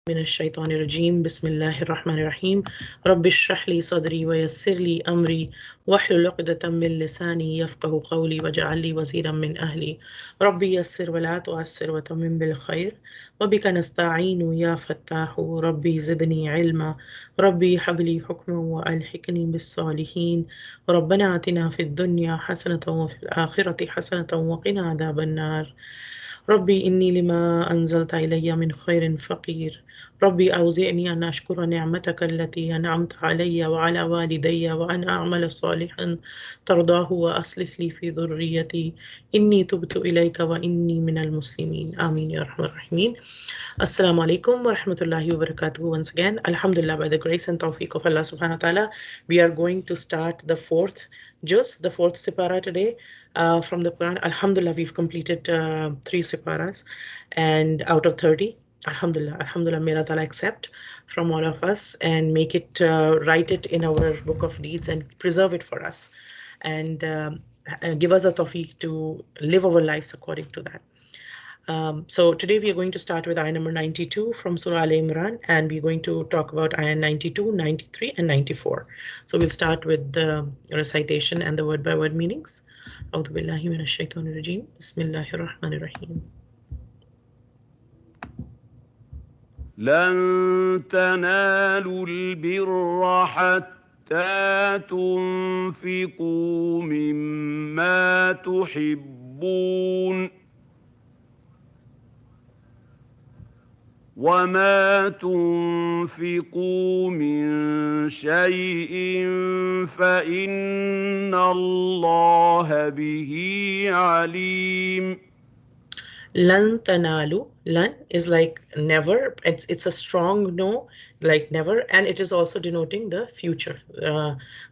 من الشيطان الرجيم بسم الله الرحمن الرحيم رب اشرح لي صدري ويسر لي أمري واحلل عقدة من لساني يفقه قولي واجعل لي وزيرا من أهلي ربي يسر ولا تعسر وتمم بالخير وبك نستعين يا فتاح ربي زدني علما ربي هب لي حكما وألحقني بالصالحين ربنا آتنا في الدنيا حسنة وفي الآخرة حسنة وقنا عذاب النار ربي إني لما أنزلت إلي من خير فقير ربي أوزعني أن أشكر نعمتك التي أنعمت علي وعلى والدي وأن أعمل صالحا ترضاه وأصلح لي في ذريتي إني تبت إليك وإني من المسلمين آمين يا رحمن الرحيم. Assalamu alaikum wa rahmatullahi wa barakatuh. Once again, Alhamdulillah, by the grace and tawfiq of Allah subhanahu wa ta'ala, we are going to start the fourth the fourth sipara today from the Quran. Alhamdulillah, we've completed 3 siparas and out of 30. Alhamdulillah, Alhamdulillah, may Allah Ta'ala accept from all of us and make it, write it in our book of deeds and preserve it for us and give us a tawfiq to live our lives according to that. So today we are going to start with ayah number 92 from Surah Imraan, and we're going to talk about ayah 92, 93, and 94. So we'll start with the recitation and the word-by-word meanings. أعوذ بالله من الشيطان الرجيم بسم الله الرحمن الرحيم. لن تنالوا البر حتى تنفقوا مما تحبون وما تنفقوا من شيء فإن الله به عليم. Lan tanalu. Lan is like never. It's a strong no, like never, and it is also denoting the future.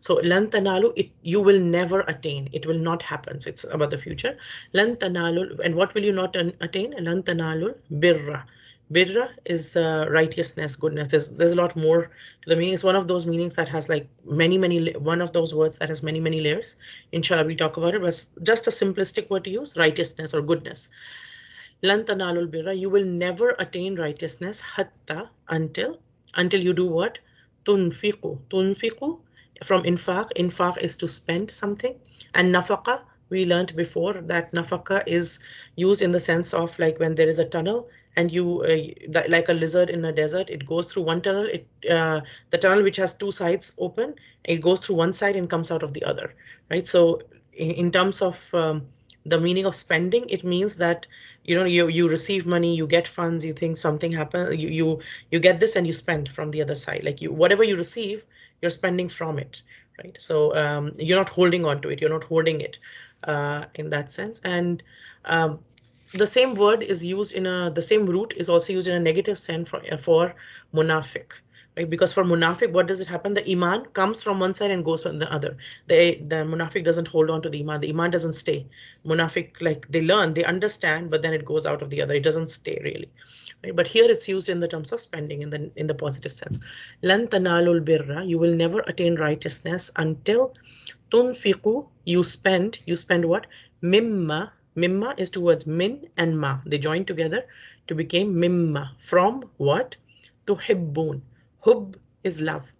So lan tanalu, you will never attain. It will not happen. So it's about the future. Lan tanalu, and what will you not attain? Lan tanalu birra. Birra is righteousness, goodness. There's a lot more to the meaning. It's one of those meanings that has like many one of those words that has many layers. Inshallah, we talk about it, but just a simplistic word to use: righteousness or goodness. Lan tanalul birra, you will never attain righteousness hatta until you do what? Tunfiqu. Tunfiqu from infaq. Infaq is to spend something. And nafaqa, we learned before that nafaqa is used in the sense of like when there is a tunnel and you like a lizard in a desert, it goes through one tunnel, the tunnel which has two sides open, it goes through one side and comes out of the other, right? So in terms of the meaning of spending, it means that you receive money, you get funds, you think something happened, you get this and you spend from the other side, like whatever you receive, you're spending from it, right? So you're not holding on to it, you're not hoarding it in that sense. And the same word is used the same root is also used in a negative sense for munafiq, right? Because for munafiq, what does it happen? The iman comes from one side and goes from the other. The munafiq doesn't hold on to the iman. The iman doesn't stay. Munafiq, like they learn, they understand, but then it goes out of the other. It doesn't stay really. Right? But here it's used in the terms of spending in the positive sense. Lan tanalul birra, you will never attain righteousness until tunfiqu, you spend what? Mimma. Mimma is towards min and ma. They join together to become mimma. From what? Tuhibbun. Hub is love.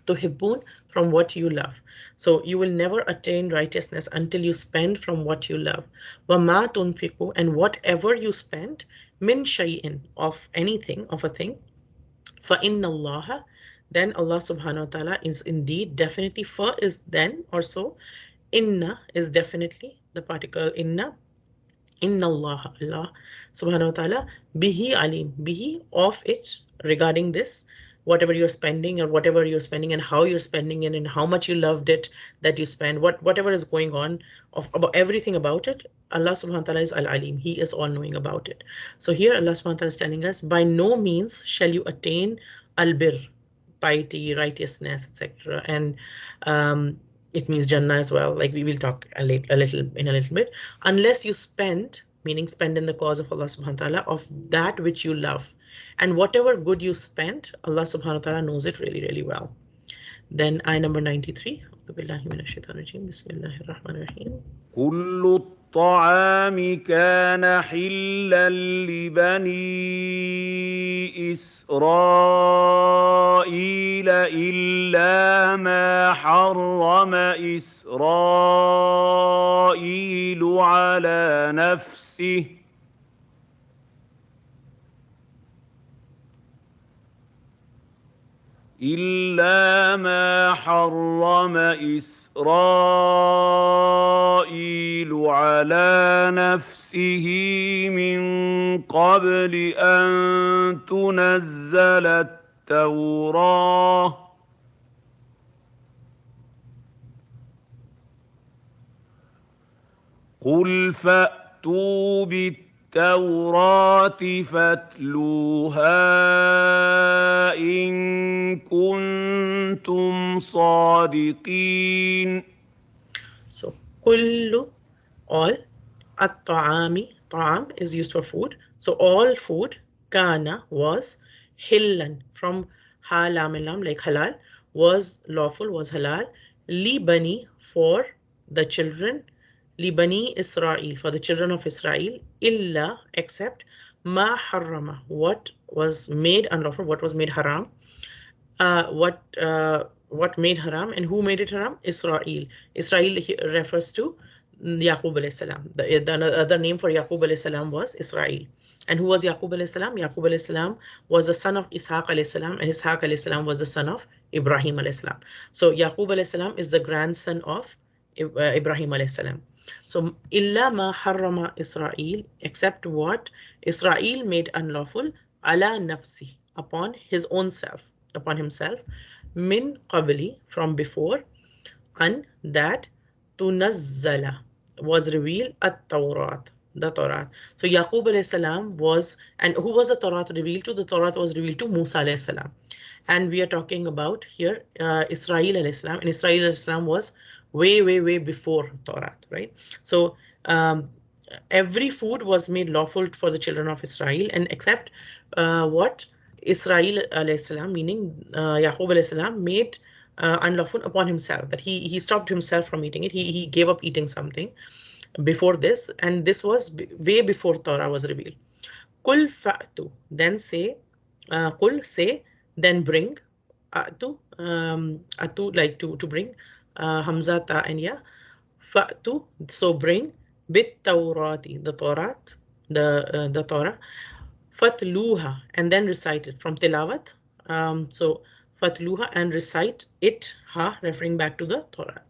Tuhibbun, from what you love. So you will never attain righteousness until you spend from what you love. وَمَا تُنْفِقُوا, and whatever you spend, min shay'in, of anything, of a thing, فَإِنَّ اللَّهَ, then Allah subhanahu wa ta'ala is indeed, definitely, fa is then or so, inna is definitely the particle inna Allah, Allah subhanahu wa ta'ala, bihi alim, bihi, of it, regarding this, whatever you're spending or whatever you're spending and how you're spending it and how much you loved it that you spend, whatever is going on, about everything about it, Allah subhanahu wa ta'ala is al-alim. He is all knowing about it. So here Allah subhanahu wa ta'ala is telling us, by no means shall you attain al-bir, piety, righteousness, etc. And it means Jannah as well. Like we will talk in a little bit. Unless you spend, meaning spend in the cause of Allah subhanahu wa ta'ala, of that which you love. And whatever good you spent, Allah subhanahu wa ta'ala knows it really well. Then ayah number 93. Bismillahir Rahmanir Rahim. كل الطعام كان حلا لبني إسرائيل إلا ما حرم إسرائيل على نفسه إلا ما حرم إسرائيل على نفسه من قبل أن تنزل التوراة قل فأتوا بالتوراة فاتلوها إن كنتم صادقين. So kullu, all. At-ta'ami, ta'am is used for food. So all food, kana was hillan from halamilam, like halal, was lawful, was halal. Li bani, for the children. Li bani Israel, for the children of Israel. Illa, except ma harrama, what was made unlawful, what was made haram. What made haram and who made it haram? Israel. Israel refers to Yaqub alayhi salam. The other name for Yaqub alayhi salam was Israel. And who was Yaqub alayhi salam? Yaqub alayhi salam was the son of Ishaq alayhi salam, and Ishaq alayhi salam was the son of Ibrahim alayhi salam. So Yaqub alayhi salam is the grandson of Ibrahim alayhi salam. So illa ma harrama Israel, except what Israel made unlawful, ala nafsi, upon his own self, upon himself, min qabli, from before, and that tunazzala, was revealed at Tawrat, the Torah. So Yaqub alayhi salam was, and who was the Torah revealed to? The Torah was revealed to Musa alayhi salam. And we are talking about here Israel alayhi salam, and Israel alayhi salam was way, way, way before Torah, right? So every food was made lawful for the children of Israel, and except what Israel alayhi salam, meaning Yaqub alayhi salam, made unlawful upon himself, that he stopped himself from eating it. He gave up eating something before this, and this was way before Torah was revealed. Kul fa'tu, then say, kul, say, then bring, atu, like to bring, hamza, ta, and ya, fa'tu, so bring, bit Tawrati, the Torah, the Torah, fatluha, and then recite it from tilawat. So fatluha, and recite it, ha, referring back to the Torah.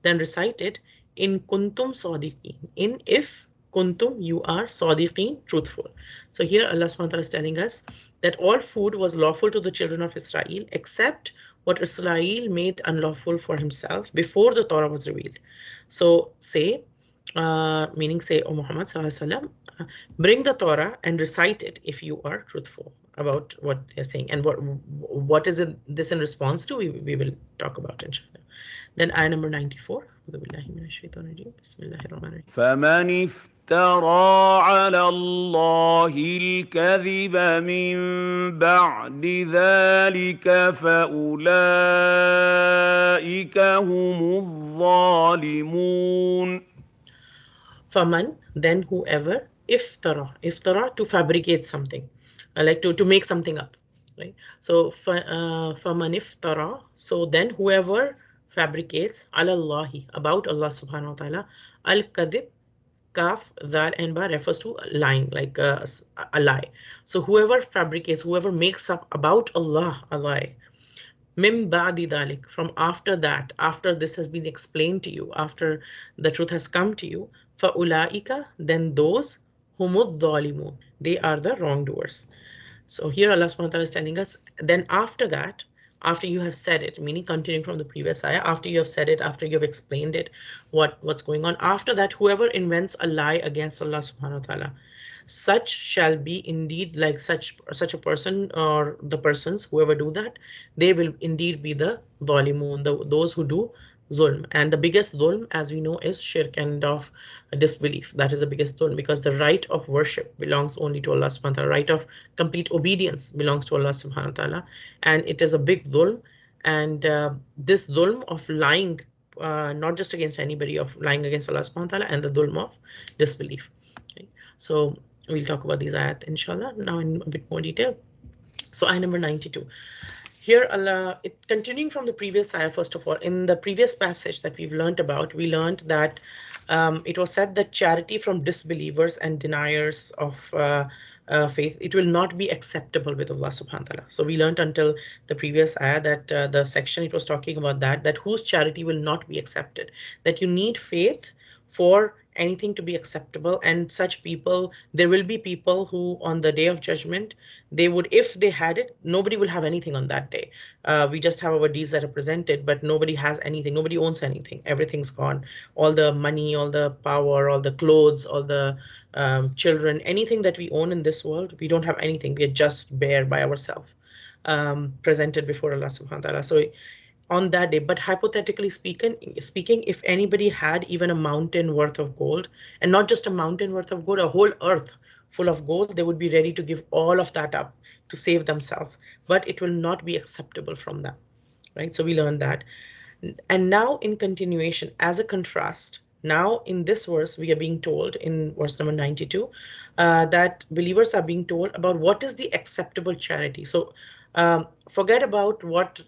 Then recite it in kuntum sadiqin, in if kuntum, you are sadiqin, truthful. So here Allah subhanahu wa ta'ala is telling us that all food was lawful to the children of Israel except what Israel made unlawful for himself before the Torah was revealed. So say, meaning say, O Muhammad sallallahu alaihi wasallam, bring the Torah and recite it if you are truthful about what they're saying. And what is it, this in response to? We will talk about inshallah. Then ayah number 94. فمن افترى على الله الكذب من بعد ذلك فأولئك هم الظالمون. Faman, then whoever, iftara, to fabricate something, like to make something up, right? So faman iftara, so then whoever fabricates ala Allahi, about Allah subhanahu wa ta'ala, al kadhib, kaf, dal, and ba refers to lying, like a lie. So whoever fabricates, whoever makes up about Allah a lie, Mim ba'di dalik, from after that, after this has been explained to you, after the truth has come to you, fa'ulaika, then those humud dhalimun, they are the wrongdoers. So here Allah subhanahu wa ta'ala is telling us, then after that, after you have said it, meaning continuing from the previous ayah, after you have said it, after you have explained it, what's going on, after that, whoever invents a lie against Allah subhanahu wa ta'ala, such shall be indeed, like such a person, or the persons whoever do that, they will indeed be the dhalimun, those who do zulm. And the biggest zulm, as we know, is shirk and of disbelief. That is the biggest zulm, because the right of worship belongs only to Allah subhanahu wa ta'ala, right of complete obedience belongs to Allah subhanahu wa ta'ala, and it is a big zulm. And this zulm of lying not just against anybody, of lying against Allah subhanahu wa ta'ala and the dhulm of disbelief. Okay? So we'll talk about these ayat inshallah now in a bit more detail. So ayah number 92. Here, Allah, continuing from the previous ayah, first of all, in the previous passage that we've learned about, we learned that it was said that charity from disbelievers and deniers of faith, it will not be acceptable with Allah subhanahu wa ta'ala. So we learned until the previous ayah that the section it was talking about that whose charity will not be accepted, that you need faith for anything to be acceptable. And such people, there will be people who on the day of judgment, they would, if they had it, nobody will have anything on that day. We just have our deeds that are presented, but nobody has anything, nobody owns anything, everything's gone. All the money, all the power, all the clothes, all the children, anything that we own in this world, we don't have anything, we're just bare by ourselves, presented before Allah subhanahu wa ta'ala. So on that day, but hypothetically speaking, if anybody had even a mountain worth of gold, and not just a mountain worth of gold, a whole earth full of gold, they would be ready to give all of that up to save themselves, but it will not be acceptable from them, right? So we learned that. And now in continuation, as a contrast, now in this verse, we are being told in verse number 92 that believers are being told about what is the acceptable charity. So forget about what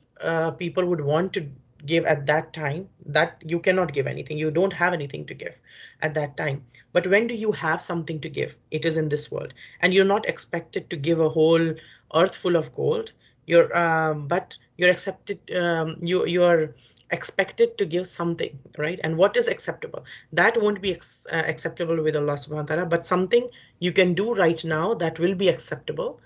people would want to give at that time, that you cannot give anything. You don't have anything to give at that time. But when do you have something to give? It is in this world. And you're not expected to give a whole earth full of gold. But you're accepted, you're expected to give something, right? And what is acceptable? That won't be acceptable with Allah subhanahu wa ta'ala, but something you can do right now that will be acceptable.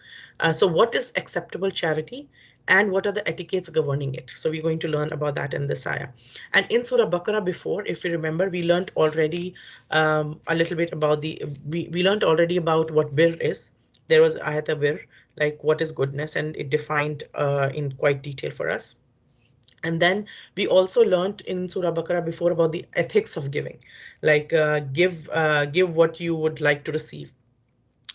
So what is acceptable charity? And what are the etiquettes governing it? So we're going to learn about that in this ayah. And in Surah Baqarah before, if you remember, we learned already a little bit about we learned already about what bir is. There was ayat bir, like what is goodness, and it defined in quite detail for us. And then we also learned in Surah Baqarah before about the ethics of giving, like give what you would like to receive.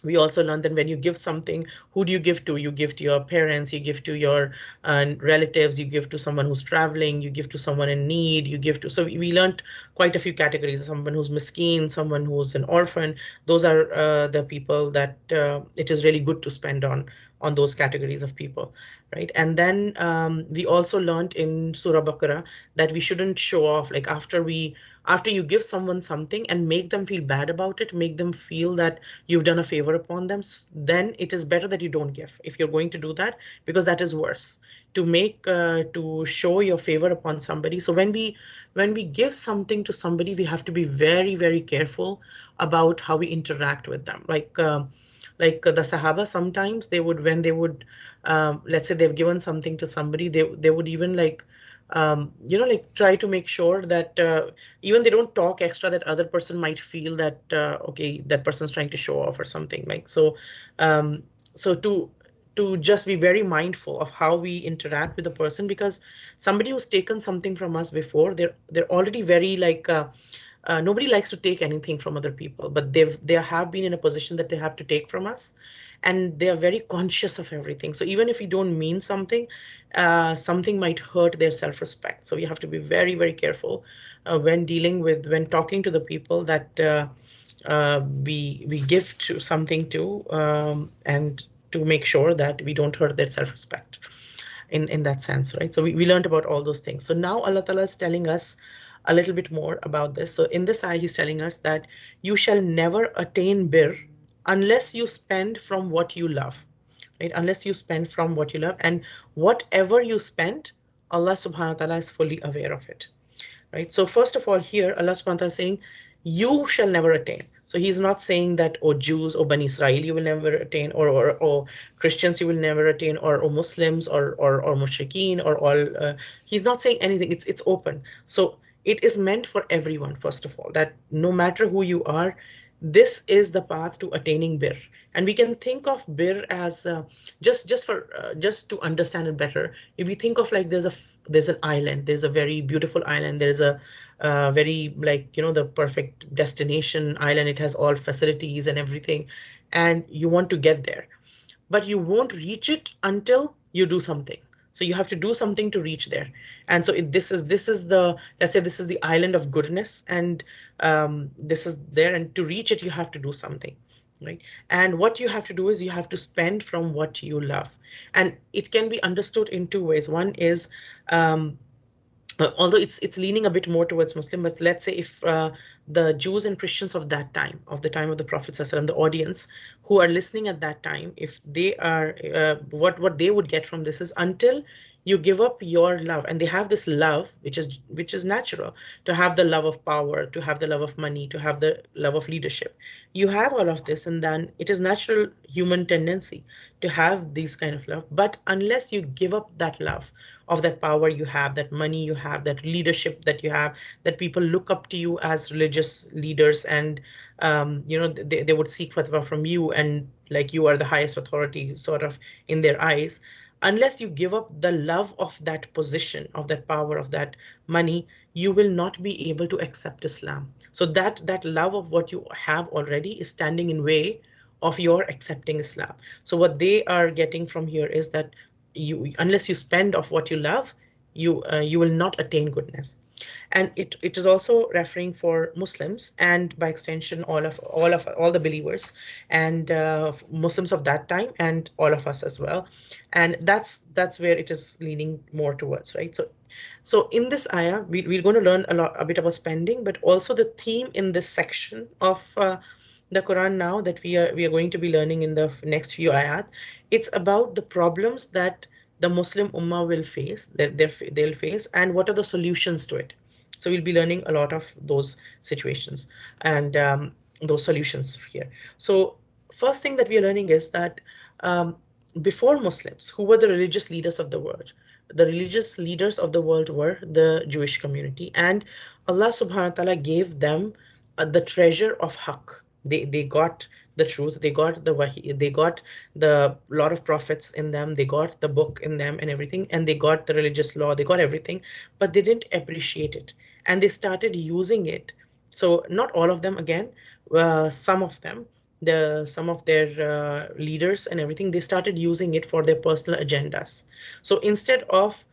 We also learned that when you give something, who do you give to? You give to your parents, you give to your relatives, you give to someone who's traveling, you give to someone in need, you give to. So we learned quite a few categories: someone who's miskeen, someone who's an orphan. Those are the people that it is really good to spend on those categories of people, right? And then we also learned in Surah Baqarah that we shouldn't show off. Like after you give someone something and make them feel bad about it, make them feel that you've done a favor upon them, then it is better that you don't give if you're going to do that, because that is worse to make to show your favor upon somebody. So when we give something to somebody, we have to be very, very careful about how we interact with them. Like the Sahaba, sometimes they would, when they would, let's say they've given something to somebody, they would even like, like try to make sure that even they don't talk extra, that other person might feel that okay, that person's trying to show off or something, like so. So to just be very mindful of how we interact with the person, because somebody who's taken something from us before, they're already very like nobody likes to take anything from other people, but they have been in a position that they have to take from us, and they are very conscious of everything. So even if you don't mean something, something might hurt their self-respect. So you have to be very, very careful when talking to the people that we give to something to, and to make sure that we don't hurt their self-respect in that sense, right? So we learned about all those things. So now Allah Ta'ala is telling us a little bit more about this. So in this ayah, he's telling us that you shall never attain bir unless you spend from what you love, right? Unless you spend from what you love, and whatever you spend, Allah subhanahu wa ta'ala is fully aware of it, right? So first of all, here Allah subhanahu wa ta'ala is saying, you shall never attain. So he's not saying that, oh Jews or Bani Israel you will never attain, or Christians you will never attain, or Muslims or mushrikeen or all. He's not saying anything. It's open. So it is meant for everyone. First of all, that no matter who you are, this is the path to attaining bir. And we can think of bir as just to understand it better. If we think of, like, there's an island, there's a very beautiful island, there's a very, like, the perfect destination island, it has all facilities and everything, and you want to get there, but you won't reach it until you do something. So you have to do something to reach there. And so this is the, let's say this is the island of goodness, and this is there, and to reach it you have to do something, right? And what you have to do is you have to spend from what you love. And it can be understood in two ways. One is, um, although it's leaning a bit more towards Muslim, but let's say if the Jews and Christians of that time, of the time of the Prophet ﷺ, the audience who are listening at that time, if they are, what they would get from this is, until you give up your love, and they have this love which is natural, to have the love of power, to have the love of money, to have the love of leadership. You have all of this, and then it is natural human tendency to have these kind of love. But unless you give up that love of that power you have, that money you have, that leadership that you have, that people look up to you as religious leaders, and they would seek fatwa from you, and like you are the highest authority sort of in their eyes. Unless you give up the love of that position, of that power, of that money, you will not be able to accept Islam. So that love of what you have already is standing in way of your accepting Islam. So what they are getting from here is that you, unless you spend of what you love, you will not attain goodness. And it is also referring for Muslims, and by extension all the believers, and Muslims of that time, and all of us as well. And that's where it is leaning more towards, right? So in this ayah, we're going to learn a bit about spending, but also the theme in this section of the Quran now that we are going to be learning in the next few ayat. It's about the problems that the Muslim Ummah will face, that they'll face, and what are the solutions to it. So we'll be learning a lot of those situations, and those solutions here. So first thing that we are learning is that um, before Muslims, who were the religious leaders of the world? The religious leaders of the world were the Jewish community, and Allah subhanahu wa ta'ala gave them the treasure of haqq. They got the truth, they got the wahi, they got the lot of prophets in them, they got the book in them and everything, and they got the religious law, they got everything, but they didn't appreciate it, and they started using it. So not all of them, again, some of them, some of their leaders and everything, they started using it for their personal agendas. So instead of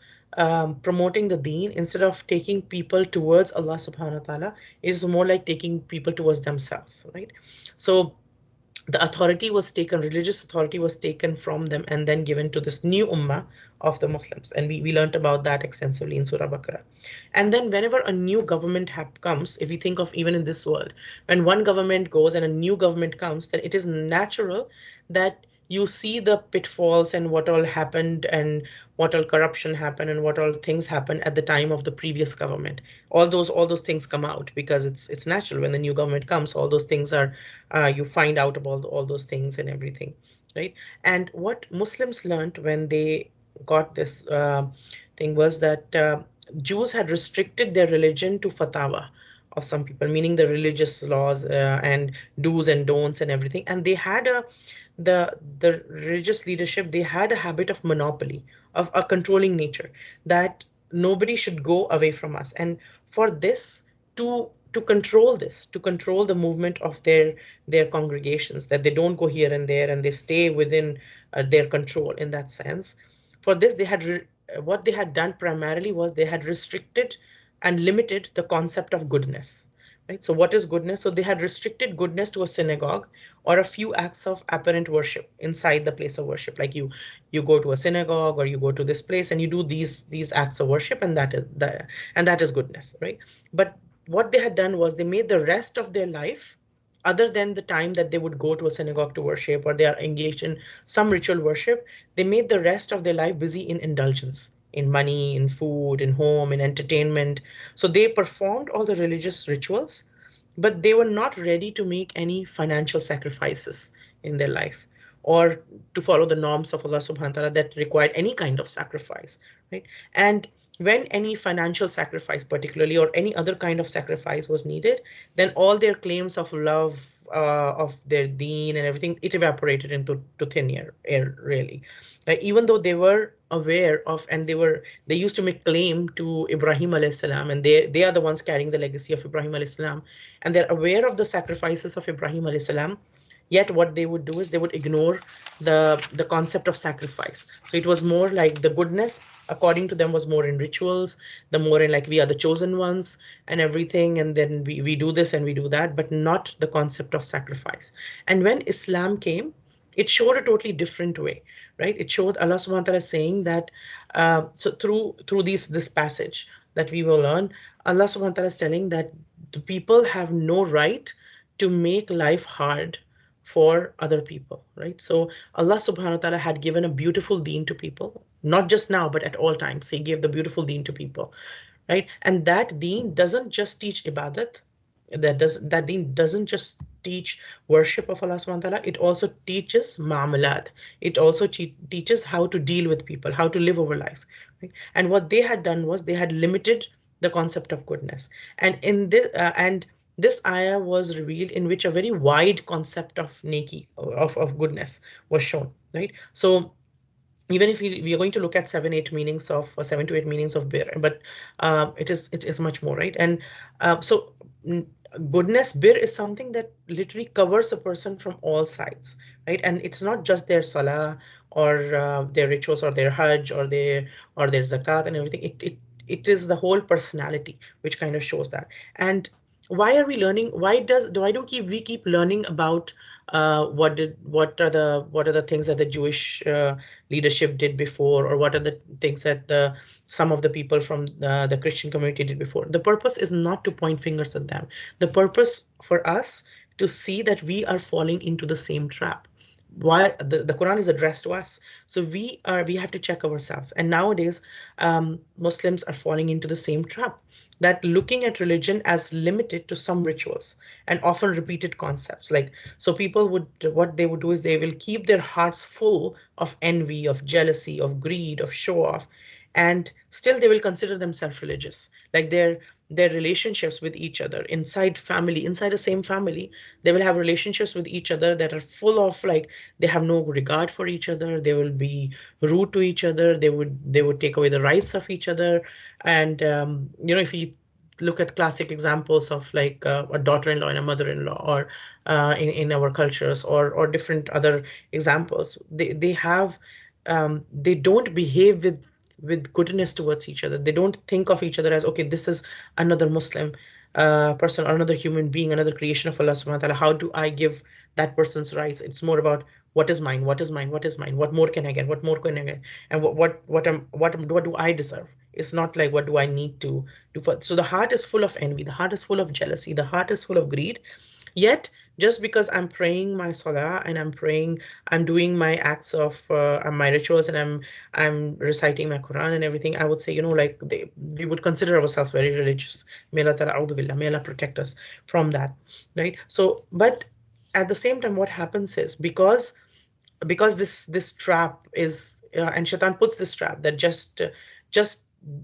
promoting the deen, instead of taking people towards Allah subhanahu wa ta'ala, it is more like taking people towards themselves, right? So the authority was taken, religious authority was taken from them and then given to this new ummah of the Muslims. And we learned about that extensively in Surah Baqarah. And then whenever a new government comes, if you think of even in this world, when one government goes and a new government comes, then it is natural that you see the pitfalls and what all happened, and what all corruption happened, and what all things happened at the time of the previous government. All those things come out, because it's natural when the new government comes. All those things are, you find out about all those things and everything, right? And what Muslims learned when they got this thing was that Jews had restricted their religion to fatwa of some people, meaning the religious laws and do's and don'ts and everything. And they had the religious leadership, they had a habit of monopoly, of a controlling nature, that nobody should go away from us. And for this, to control this, to control the movement of their congregations, that they don't go here and there, and they stay within their control in that sense. For this, what they had done primarily was they had restricted and limited the concept of goodness. Right? So what is goodness? So they had restricted goodness to a synagogue or a few acts of apparent worship inside the place of worship. Like you go to a synagogue, or you go to this place and you do these acts of worship, and that is goodness, right? But what they had done was they made the rest of their life, other than the time that they would go to a synagogue to worship, or they are engaged in some ritual worship, they made the rest of their life busy in indulgence, in money, in food, in home, in entertainment. So they performed all the religious rituals, but they were not ready to make any financial sacrifices in their life, or to follow the norms of Allah subhanahu wa ta'ala that required any kind of sacrifice, right? And when any financial sacrifice, particularly, or any other kind of sacrifice was needed, then all their claims of love, of their deen and everything, it evaporated into thin air, really. Even though they were aware of, and they used to make claim to Ibrahim alayhis salam, and they are the ones carrying the legacy of Ibrahim alayhis salam, and they're aware of the sacrifices of Ibrahim alayhis salam. Yet what they would do is they would ignore the concept of sacrifice. So it was more like the goodness, according to them, was more in rituals, the more in like we are the chosen ones and everything, and then we do this and we do that, but not the concept of sacrifice. And when Islam came, it showed a totally different way, right? It showed Allah subhanahu wa ta'ala saying that so through this passage that we will learn, Allah subhanahu wa ta'ala is telling that the people have no right to make life hard for other people, right? So Allah subhanahu wa ta'ala had given a beautiful deen to people, not just now, but at all times. He gave the beautiful deen to people, right? And that deen doesn't just teach ibadat, that deen doesn't just teach worship of Allah subhanahu wa ta'ala, it also teaches ma'amalat. It also teaches how to deal with people, how to live over life. Right? And what they had done was they had limited the concept of goodness. And this ayah was revealed in which a very wide concept of neki, of goodness was shown. Right? So even if we are going to look at 7 8 meanings of 7 to 8 meanings of bir, but it is much more, right? And so goodness, bir is something that literally covers a person from all sides, right? And it's not just their salah or their rituals or their hajj or their zakat and everything. It is the whole personality which kind of shows that. And why are we learning? Why do we keep learning about what are the things that the Jewish leadership did before, or what are the things that some of the people from the Christian community did before? The purpose is not to point fingers at them. The purpose for us to see that we are falling into the same trap. Why the Quran is addressed to us, so we have to check ourselves. And nowadays, Muslims are falling into the same trap, that looking at religion as limited to some rituals and often repeated concepts. Like, so people would, what they would do is they will keep their hearts full of envy, of jealousy, of greed, of show off, and still they will consider themselves religious. Like their relationships with each other inside family, inside the same family, they will have relationships with each other that are full of like, they have no regard for each other, they will be rude to each other, they would take away the rights of each other. And if you look at classic examples of like a daughter-in-law and a mother-in-law, or in our cultures, or different other examples, they don't behave with goodness towards each other. They don't think of each other as, okay, this is another Muslim person, or another human being, another creation of Allah subhanahu wa ta'ala. How do I give that person's rights? It's more about what is mine, what is mine, what is mine, what more can I get, what more can I get, and what do I deserve? It's not like what do I need to do for. So the heart is full of envy, the heart is full of jealousy, the heart is full of greed. Yet, just because I'm praying my salah and I'm praying, I'm doing my acts of my rituals, and I'm reciting my Quran and everything, I would say, like we would consider ourselves very religious. May Allah ta'ala, a'udhu billah, may Allah protect us from that, right? So, but at the same time, what happens is, because this trap is and Shaitan puts this trap that just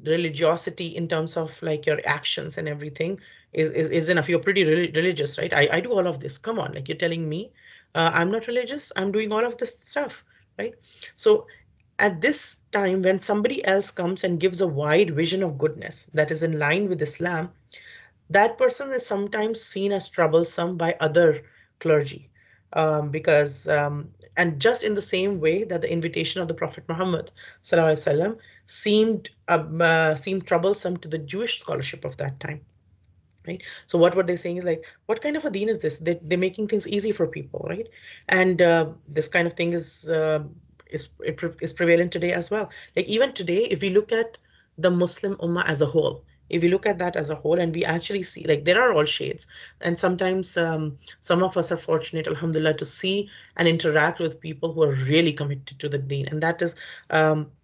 religiosity in terms of like your actions and everything is enough. You're pretty religious, right? I do all of this, come on, like you're telling me I'm not religious, I'm doing all of this stuff, right? So at this time, when somebody else comes and gives a wide vision of goodness that is in line with Islam, that person is sometimes seen as troublesome by other clergy, because and just in the same way that the invitation of the Prophet Muhammad sallallahu alaihi wasallam seemed troublesome to the Jewish scholarship of that time, right? So what they're saying is like, what kind of a deen is this? They're making things easy for people, right? And this kind of thing is prevalent today as well. Like even today, if we look at the Muslim ummah as a whole, if we look at that as a whole, and we actually see like there are all shades, and sometimes some of us are fortunate, alhamdulillah, to see and interact with people who are really committed to the deen, and that is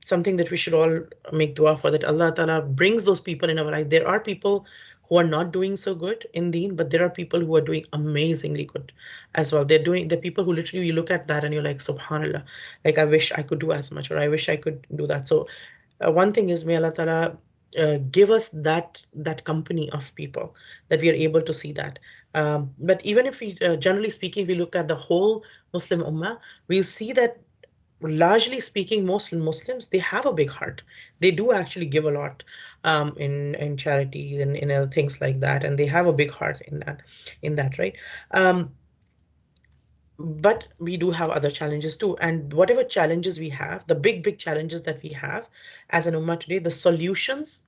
something that we should all make dua for, that Allah Ta'ala brings those people in our life. There are people who are not doing so good in deen, but there are people who are doing amazingly good as well. The people who literally, you look at that and you're like, subhanallah, like I wish I could do as much, or I wish I could do that. So one thing is, may Allah Ta'ala give us that company of people, that we are able to see that. But even if we, generally speaking, we look at the whole Muslim ummah, we'll see that largely speaking, most Muslims, they have a big heart. They do actually give a lot in charity and in other things like that, and they have a big heart in that, right? Um, but we do have other challenges too. And whatever challenges we have, the big challenges that we have as an ummah today, the solutions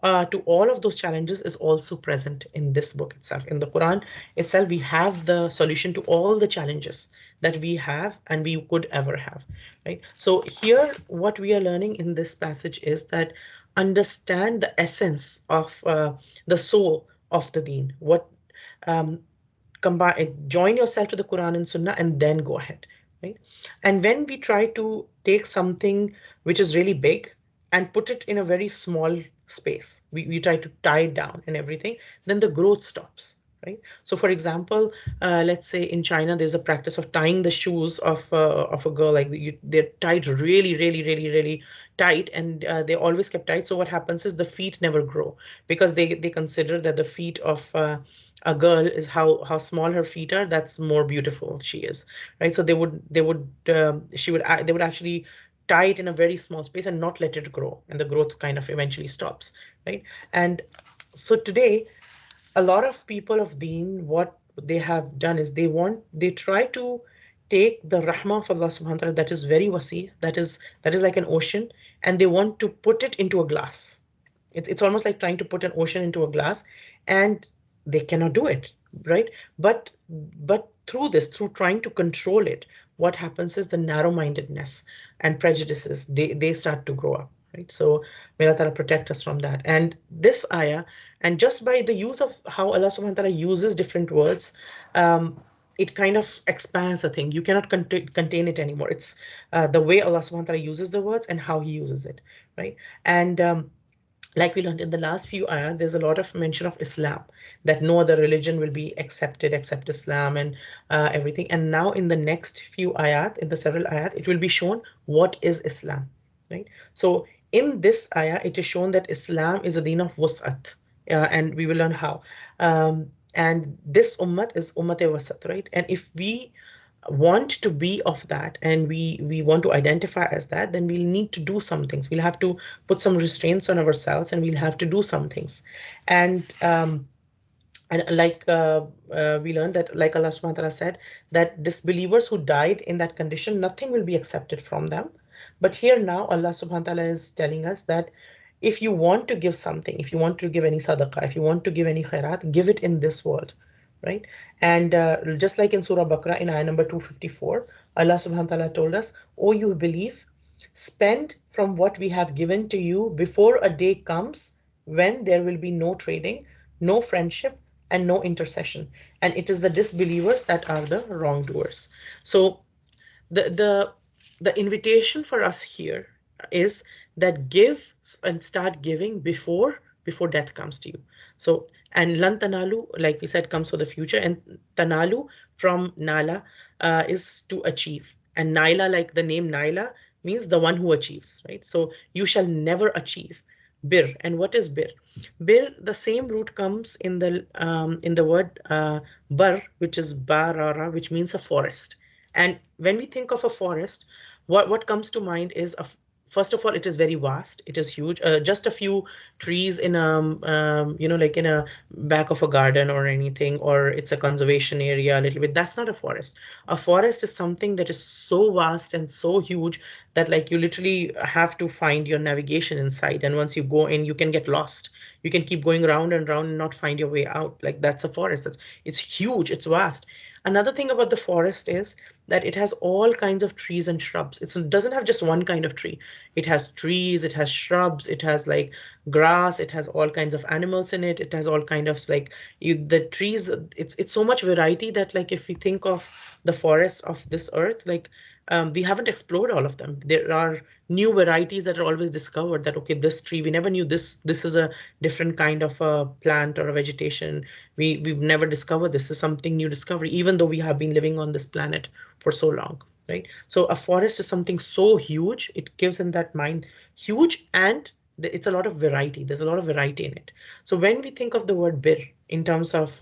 to all of those challenges is also present in this book itself. In the Quran itself, we have the solution to all the challenges that we have and we could ever have, right? So here, what we are learning in this passage is that understand the essence of the soul of the deen. What um, combine join yourself to the Quran and Sunnah and then go ahead, right? And when we try to take something which is really big and put it in a very small space, we try to tie it down and everything, then the growth stops, right? So for example, let's say in China there's a practice of tying the shoes of a girl, like they're tied really tight, and they always kept tight. So what happens is the feet never grow, because they consider that the feet of a girl is how small her feet are, that's more beautiful she is, right? So they would they would actually tie it in a very small space and not let it grow, and the growth kind of eventually stops, right? And so today, a lot of people of deen, what they have done is they try to take the rahmah of Allah subhanahu wa ta'ala, that is very wasi, that is like an ocean, and they want to put it into a glass. It's almost like trying to put an ocean into a glass, and they cannot do it, right? But through trying to control it, what happens is the narrow-mindedness and prejudices, they start to grow up, right? So may Allah Ta'ala protect us from that. And this ayah, and just by the use of how Allah subhanahu wa ta'ala uses different words, it kind of expands the thing. You cannot contain it anymore. It's the way Allah subhanahu wa ta'ala uses the words and how he uses it, right? And like we learned in the last few ayat, there's a lot of mention of Islam, that no other religion will be accepted except Islam, and everything. And now in the next few ayat, in the several ayat, it will be shown what is Islam, right? So in this ayah, it is shown that Islam is a deen of wus'at, and we will learn how. And this ummat is ummat wasat, right? And if we want to be of that, and we want to identify as that, then we'll need to do some things. We'll have to put some restraints on ourselves, and we'll have to do some things. And like we learned that, like Allah subhanahu wa ta'ala said, that disbelievers who died in that condition, nothing will be accepted from them. But here now, Allah subhanahu wa ta'ala is telling us that if you want to give something, if you want to give any sadaqah, if you want to give any khairat, give it in this world, right? And just like in Surah Baqarah in ayah number 254, Allah subhanahu wa ta'ala told us, "O you believe, spend from what we have given to you before a day comes when there will be no trading, no friendship, and no intercession. And it is the disbelievers that are the wrongdoers." So the the the invitation for us here is that give and start giving before death comes to you. So, and lan tanalu, like we said, comes for the future, and tanalu from nala is to achieve, and naila, like the name naila, means the one who achieves, right? So you shall never achieve bir. And what is bir? Bir, the same root comes in the word bar, which is barara, which means a forest. And when we think of a forest, what comes to mind is first of all, it is very vast. It is huge. Just a few trees in like in a back of a garden or anything, or it's a conservation area a little bit. That's not a forest. A forest is something that is so vast and so huge that, like, you literally have to find your navigation inside. And once you go in, you can get lost. You can keep going round and round and not find your way out. Like, that's a forest. It's huge. It's vast. Another thing about the forest is that it has all kinds of trees and shrubs. It doesn't have just one kind of tree. It has trees, it has shrubs, it has like grass, it has all kinds of animals in it. It has all kind of like the trees. It's so much variety that, like, if we think of the forests of this earth, like, we haven't explored all of them. There are new varieties that are always discovered, that okay, this tree, we never knew this is a different kind of a plant or a vegetation. We've never discovered this. Is something new discovery, even though we have been living on this planet for so long, right? So a forest is something so huge, it gives in that mind huge, and it's a lot of variety. There's a lot of variety in it. So when we think of the word bir in terms of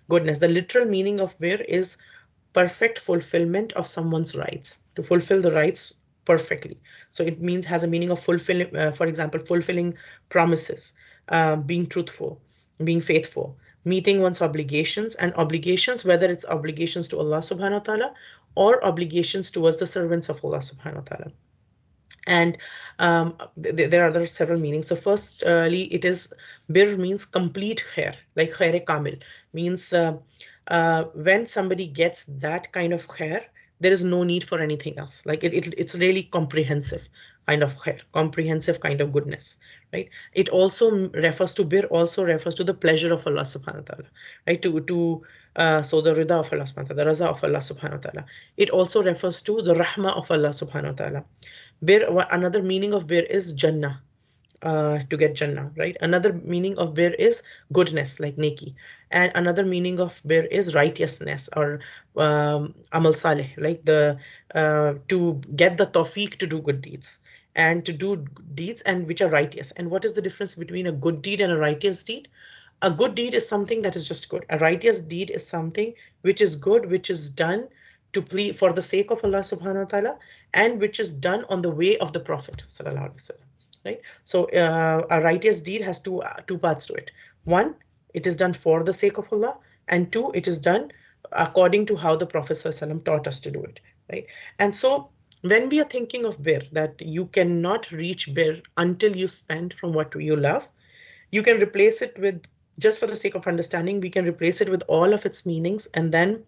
goodness, the literal meaning of bir is perfect fulfillment of someone's rights, to fulfill the rights perfectly. So it means, has a meaning of fulfilling, for example, fulfilling promises, being truthful, being faithful, meeting one's obligations, and obligations, whether it's obligations to Allah subhanahu wa ta'ala or obligations towards the servants of Allah subhanahu wa ta'ala. And there are other several meanings. So firstly, it is bir means complete khair, like khair kamil means when somebody gets that kind of khair, there is no need for anything else. Like it's really comprehensive kind of khair, comprehensive kind of goodness, right? It also refers to bir, also refers to the pleasure of Allah subhanahu wa ta'ala, right? So the rida of Allah subhanahu wa ta'ala, the raza of Allah subhanahu wa ta'ala. It also refers to the rahmah of Allah subhanahu wa ta'ala. Bir, another meaning of bir is Jannah, to get Jannah, right? Another meaning of bir is goodness, like neki. And another meaning of bir is righteousness or amal saleh, like to get the tawfiq to do good deeds and to do deeds and which are righteous. And what is the difference between a good deed and a righteous deed? A good deed is something that is just good. A righteous deed is something which is good, which is done to please for the sake of Allah subhanahu wa ta'ala, and which is done on the way of the Prophet sallallahu alaihi wasallam. Right? So a righteous deed has two parts to it. One, it is done for the sake of Allah, and two, it is done according to how the Prophet sallallahu alaihi wasallam taught us to do it. Right? And so when we are thinking of bir, that you cannot reach bir until you spend from what you love, you can replace it with, just for the sake of understanding, we can replace it with all of its meanings and then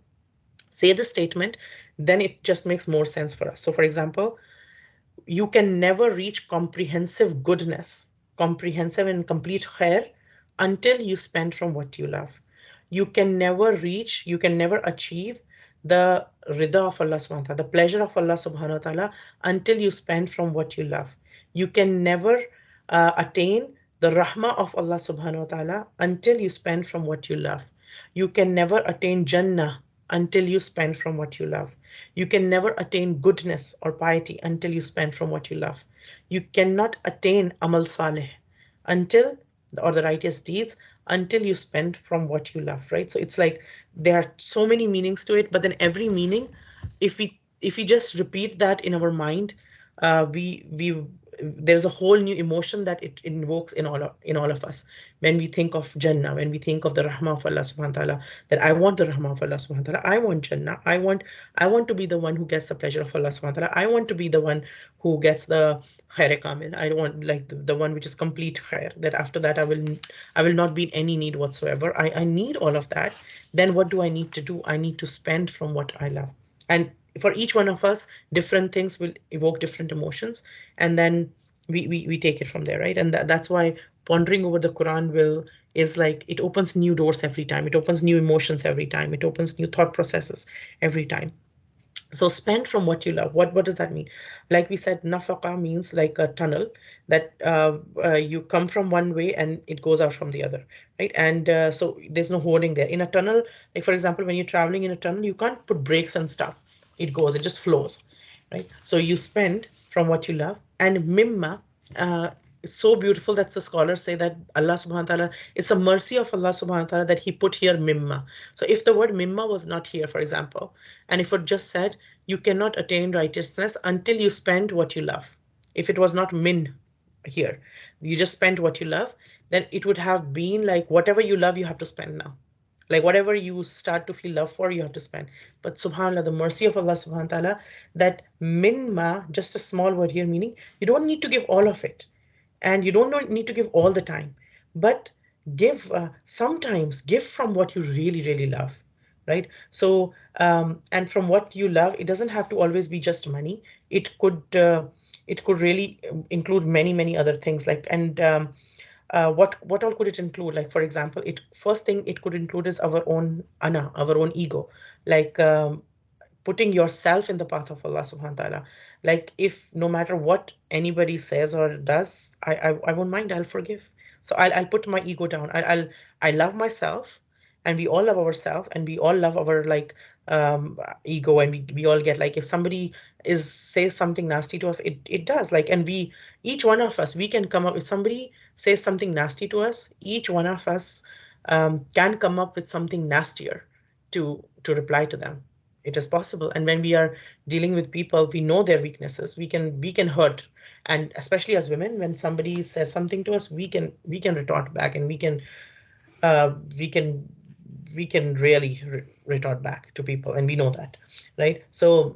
say the statement, then it just makes more sense for us. So, for example, you can never reach comprehensive goodness, comprehensive and complete khair until you spend from what you love. You can never achieve the rida of Allah subhanahu wa ta'ala, the pleasure of Allah subhanahu wa ta'ala until you spend from what you love. You can never attain the rahmah of Allah subhanahu wa ta'ala until you spend from what you love. You can never attain Jannah until you spend from what you love. You can never attain goodness or piety until you spend from what you love. You cannot attain amal saleh until, or the righteous deeds, until you spend from what you love, right? So it's like there are so many meanings to it, but then every meaning, if we just repeat that in our mind, we there's a whole new emotion that it invokes in all of us. When we think of Jannah, when we think of the rahmah of Allah subhanahu wa ta'ala, that I want the rahmah of Allah subhanahu wa ta'ala, I want Jannah, I want to be the one who gets the pleasure of Allah subhanahu wa ta'ala, I want to be the one who gets the khair kamil, I want like the one which is complete khair, that after that I will not be in any need whatsoever. I need all of that. Then what do I need to do? I need to spend from what I love. And for each one of us, different things will evoke different emotions, and then we take it from there, right? And that's why pondering over the Quran will is like it opens new doors every time, it opens new emotions every time, it opens new thought processes every time. So spend from what you love. What does that mean? Like we said, nafaqa means like a tunnel that you come from one way and it goes out from the other, right? And so there's no hoarding there. In a tunnel, like for example, when you're traveling in a tunnel, you can't put brakes and stuff. It goes, it just flows, right? So you spend from what you love. And mimma, it's so beautiful that the scholars say that Allah subhanahu wa ta'ala, it's a mercy of Allah subhanahu wa ta'ala that He put here mimma. So if the word mimma was not here, for example, and if it just said, you cannot attain righteousness until you spend what you love. If it was not min here, you just spend what you love, then it would have been like whatever you love, you have to spend now. Like whatever you start to feel love for, you have to spend. But subhanAllah, the mercy of Allah subhanahu wa ta'ala, that min ma, just a small word here, meaning you don't need to give all of it. And you don't need to give all the time. But give, sometimes give from what you really, really love, right? So, and from what you love, it doesn't have to always be just money. It could really include many, many other things. Like, and what all could it include? Like, for example, it first thing it could include is our own ana, our own ego. Like, putting yourself in the path of Allah subhanahu wa ta'ala. Like if no matter what anybody says or does, I won't mind, I'll forgive. So I'll put my ego down. I love myself, and we all love ourselves, and we all love our like ego, and we all get like if somebody is says something nasty to us, it does like, and we, each one of us, we can come up, if somebody says something nasty to us, each one of us can come up with something nastier to reply to them. It is possible. And when we are dealing with people, we know their weaknesses, we can hurt. And especially as women, when somebody says something to us, we can retort back, and we can really retort back to people, and we know that, right? So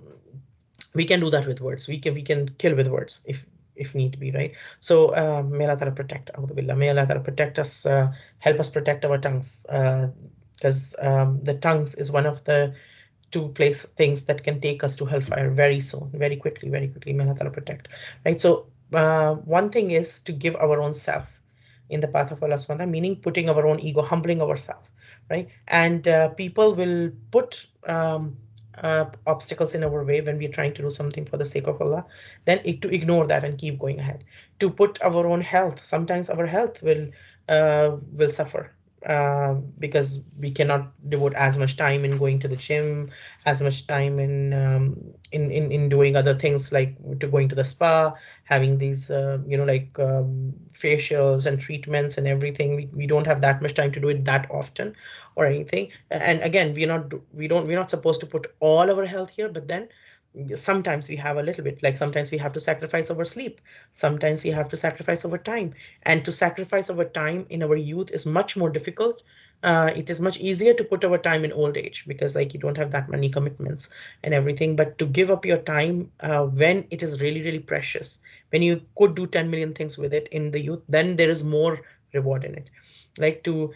we can do that with words. We can kill with words if need be, right? So may Allah Ta'ala protect, A'udhu Billah. May Allah Ta'ala protect us, help us protect our tongues, because the tongues is one of the two place things that can take us to hellfire very soon, very quickly, very quickly. May Allah Ta'ala protect, right? So one thing is to give our own self in the path of Allah subhanahu wa ta'ala, meaning putting our own ego, humbling ourselves, right? And people will put obstacles in our way when we're trying to do something for the sake of Allah, then to ignore that and keep going ahead. To put our own health, sometimes our health will suffer, because we cannot devote as much time in going to the gym, as much time in doing other things like to going to the spa, having these like facials and treatments and everything. We don't have that much time to do it that often or anything. And again, we're not supposed to put all our health here, but then sometimes we have a little bit, like sometimes we have to sacrifice our sleep, sometimes we have to sacrifice our time. And to sacrifice our time in our youth is much more difficult. It is much easier to put our time in old age because like you don't have that many commitments and everything. But to give up your time when it is really really precious, when you could do 10 million things with it in the youth, then there is more reward in it. Like to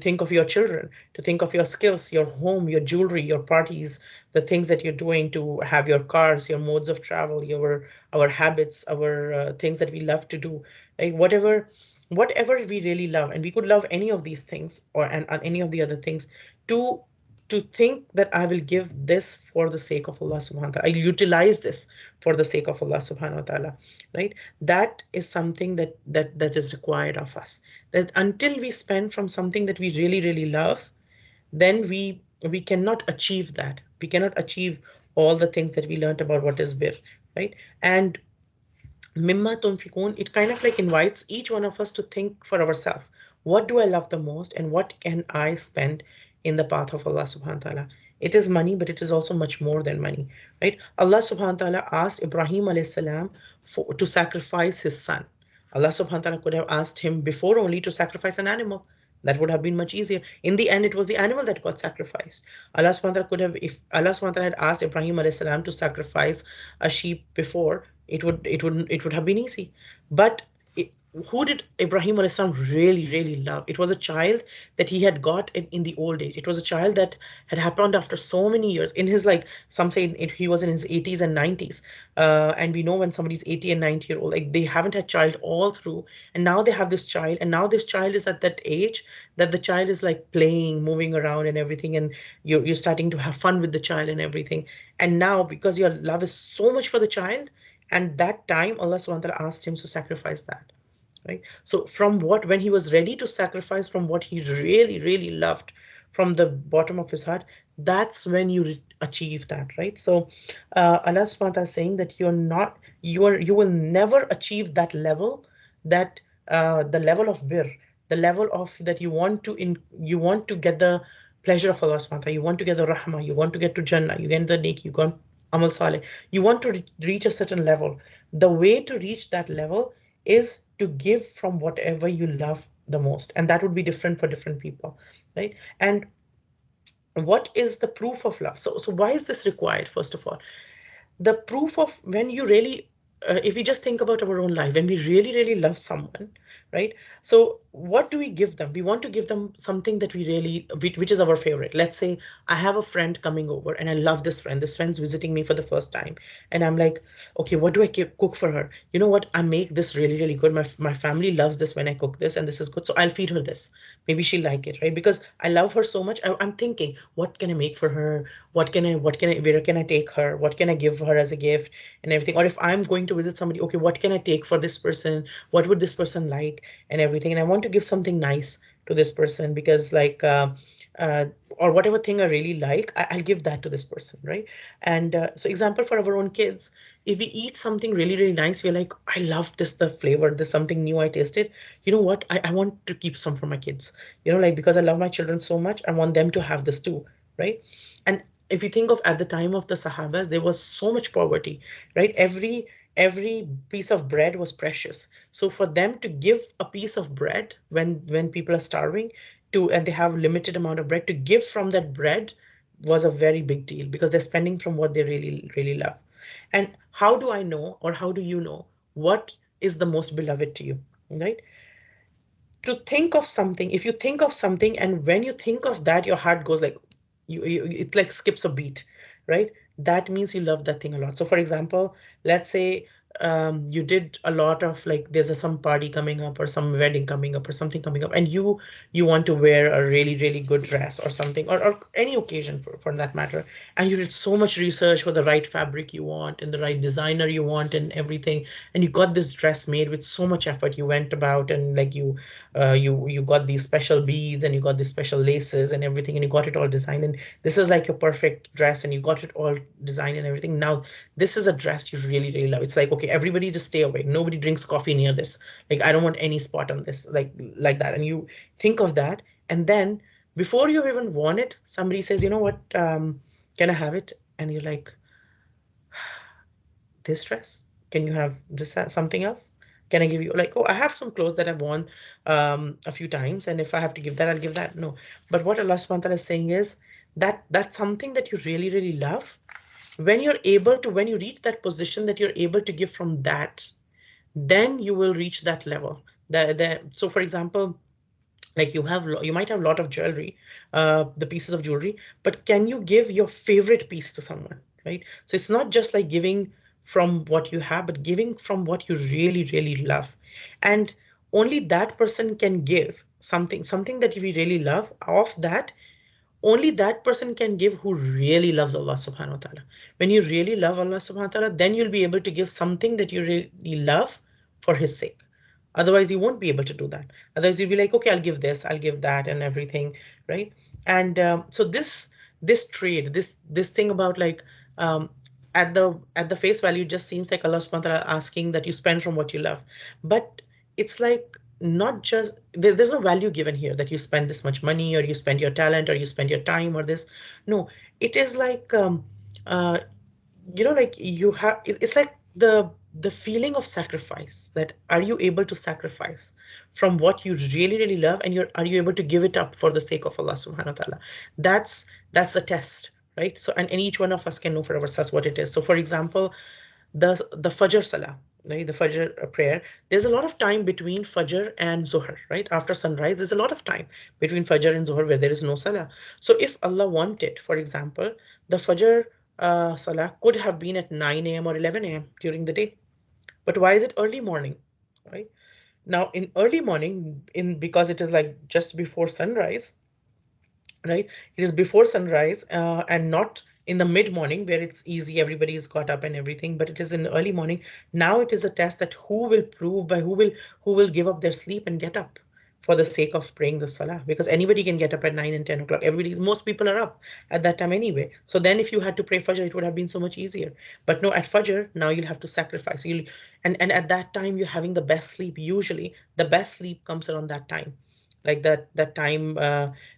think of your children, to think of your skills, your home, your jewelry, your parties, the things that you're doing, to have your cars, your modes of travel, your our habits, our things that we love to do, right? Whatever we really love, and we could love any of these things or and any of the other things, to think that I will give this for the sake of Allah subhanahu wa ta'ala. I utilize this for the sake of Allah subhanahu wa ta'ala, right? That is something that is required of us. That until we spend from something that we really, really love, then we cannot achieve that. We cannot achieve all the things that we learned about what is bir, right? And Mimma Tunfikun, it kind of like invites each one of us to think for ourselves. What do I love the most and what can I spend in the path of Allah subhanahu wa ta'ala? It is money, but it is also much more than money, right? Allah subhanahu wa ta'ala asked Ibrahim alayhi salam to sacrifice his son. Allah subhanahu wa ta'ala could have asked him before only to sacrifice an animal. That would have been much easier. In the end, it was the animal that got sacrificed. Allah subhanahu wa ta'ala could have, if Allah subhanahu wa ta'ala had asked Ibrahim alayhi salam to sacrifice a sheep before, it would have been easy. But it, who did Ibrahim alayhi salam really really love? It was a child that he had got in the old age. It was a child that had happened after so many years in his, like some say he was in his 80s and 90s. And we know when somebody's 80 and 90 year old, like they haven't had child all through, and now they have this child, and now this child is at that age that the child is like playing, moving around and everything, and you're starting to have fun with the child and everything. And now because your love is so much for the child, and that time Allah subhanahu wa ta'ala asked him to sacrifice that, right? So from what, when he was ready to sacrifice from what he really really loved from the bottom of his heart, that's when you achieve that, right? So Allah subhanahu wa ta'ala is saying that you will never achieve that level, that the level of bir, the level of that you want to get the pleasure of Allah subhanahu wa ta'ala, you want to get the rahmah, you want to get to jannah, you get the neki, you want amal saleh, you want to reach a certain level. The way to reach that level is to give from whatever you love the most, and that would be different for different people, right? And what is the proof of love? So why is this required? First of all, the proof of when you really if we just think about our own life, when we really really love someone, right? So what do we give them? We want to give them something that we really, which is our favorite. Let's say I have a friend coming over and I love this friend, this friend's visiting me for the first time, and I'm like, okay, what do I cook for her? You know what, I make this really really good. My family loves this when I cook this, and this is good, so I'll feed her this. Maybe she'll like it, right? Because I love her so much. I'm thinking, what can I make for her? Where can I take her? What can I give her as a gift and everything? Or if I'm going to visit somebody, okay, what can I take for this person? What would this person like and everything? And I want to give something nice to this person because like uh, or whatever thing I really like, I'll give that to this person, right? And so example for our own kids, if we eat something really really nice, we're like, I love this, the flavor, this something new I tasted. You know what, I want to keep some for my kids, like because I love my children so much, I want them to have this too, right? And if you think of at the time of the Sahabas, there was so much poverty, right? Every piece of bread was precious. So for them to give a piece of bread when people are starving to and they have limited amount of bread, to give from that bread was a very big deal because they're spending from what they really really love. And how do I know, or how do you know what is the most beloved to you, right? To think of something, if you think of something and when you think of that your heart goes like, you it like skips a beat, right? That means you love that thing a lot. So for example, let's say you did a lot of like there's some party coming up or some wedding coming up or something coming up, and you want to wear a really really good dress or something, or any occasion for that matter, and you did so much research for the right fabric you want and the right designer you want and everything, and you got this dress made with so much effort. You went about and like you got these special beads and you got these special laces and everything, and you got it all designed, and this is like your perfect dress and you got it all designed and everything. Now this is a dress you really really love. It's like, okay, everybody just stay away, nobody drinks coffee near this, like I don't want any spot on this, like that. And you think of that, and then before you've even worn it, somebody says, you know what, can I have it? And you're like, this dress? Can you have this something else? Can I give you like, oh, I have some clothes that I've worn a few times, and if I have to give that, I'll give that. No. But what Allah subhanahu wa ta'ala is saying is that that's something that you really, really love. When you're able to, when you reach that position that you're able to give from that, then you will reach that level. So for example, like you might have a lot of jewelry, the pieces of jewelry, but can you give your favorite piece to someone, right? So it's not just like giving from what you have, but giving from what you really really love. And only that person can give something that we really love. Of that, only that person can give who really loves Allah subhanahu wa ta'ala. When you really love Allah subhanahu wa ta'ala, then you'll be able to give something that you really love for his sake. Otherwise you won't be able to do that. Otherwise you'll be like, okay, I'll give this, I'll give that and everything, right? And so this trade, this thing about like, um, at the face value, just seems like Allah subhanahu wa ta'ala asking that you spend from what you love. But it's like, not just there's no value given here that you spend this much money or you spend your talent or you spend your time or this. No, it is like, uh, like you have it's like the feeling of sacrifice, that are you able to sacrifice from what you really really love, and are you able to give it up for the sake of Allah subhanahu wa ta'ala. That's the test, right? So and each one of us can know for ourselves what it is. So for example, the Fajr Salah, right? The Fajr prayer. There's a lot of time between Fajr and Zuhr, right? After sunrise, there's a lot of time between Fajr and Zuhr where there is no Salah. So if Allah wanted, for example, the Fajr Salah could have been at 9 a.m. or 11 a.m. during the day. But why is it early morning, right? Now in early morning, in because it is like just before sunrise, right? It is before sunrise, and not in the mid morning where it's easy, everybody's got up and everything, but it is in the early morning. Now it is a test that who will prove by who will give up their sleep and get up for the sake of praying the salah, because anybody can get up at 9 and 10 o'clock. Everybody, most people are up at that time anyway. So then if you had to pray fajr, it would have been so much easier. But no, at fajr now you'll have to sacrifice. And at that time you're having the best sleep. Usually the best sleep comes around that time, like that time,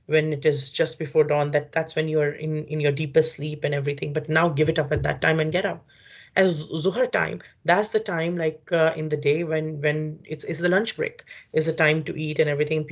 when it is just before dawn, that's when you're in your deepest sleep and everything. But now give it up at that time and get up. As zuhr time, that's the time, like, in the day when it's the lunch break, is the time to eat and everything.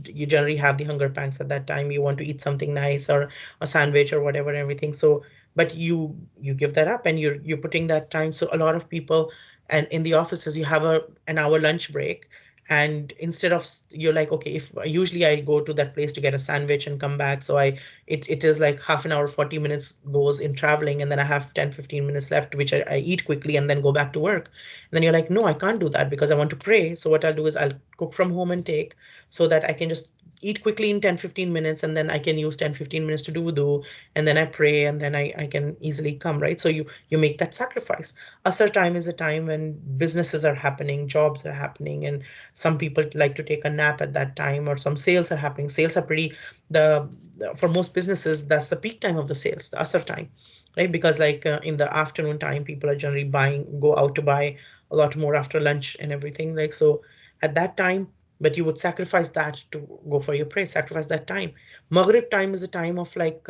You generally have the hunger pangs at that time. You want to eat something nice or a sandwich or whatever and everything. So but you give that up and you're putting that time. So a lot of people, and in the offices you have an hour lunch break, and instead of you're like, okay, if usually I go to that place to get a sandwich and come back, so it is like half an hour, 40 minutes goes in traveling, and then I have 10-15 minutes left, which I eat quickly and then go back to work. And then you're like, no, I can't do that because I want to pray. So what I'll do is I'll cook from home and take, so that I can just eat quickly in 10-15 minutes, and then I can use 10-15 minutes to do wudu, and then I pray, and then I can easily come, right? So you make that sacrifice. Asr time is a time when businesses are happening, jobs are happening, and some people like to take a nap at that time, or some sales are happening. Sales are pretty the for most businesses, that's the peak time of the sales, the asr time, right? Because like, in the afternoon time, people are generally go out to buy a lot more after lunch and everything, like. So at that time, but you would sacrifice that to go for your prayer, sacrifice that time. Maghrib time is a time of like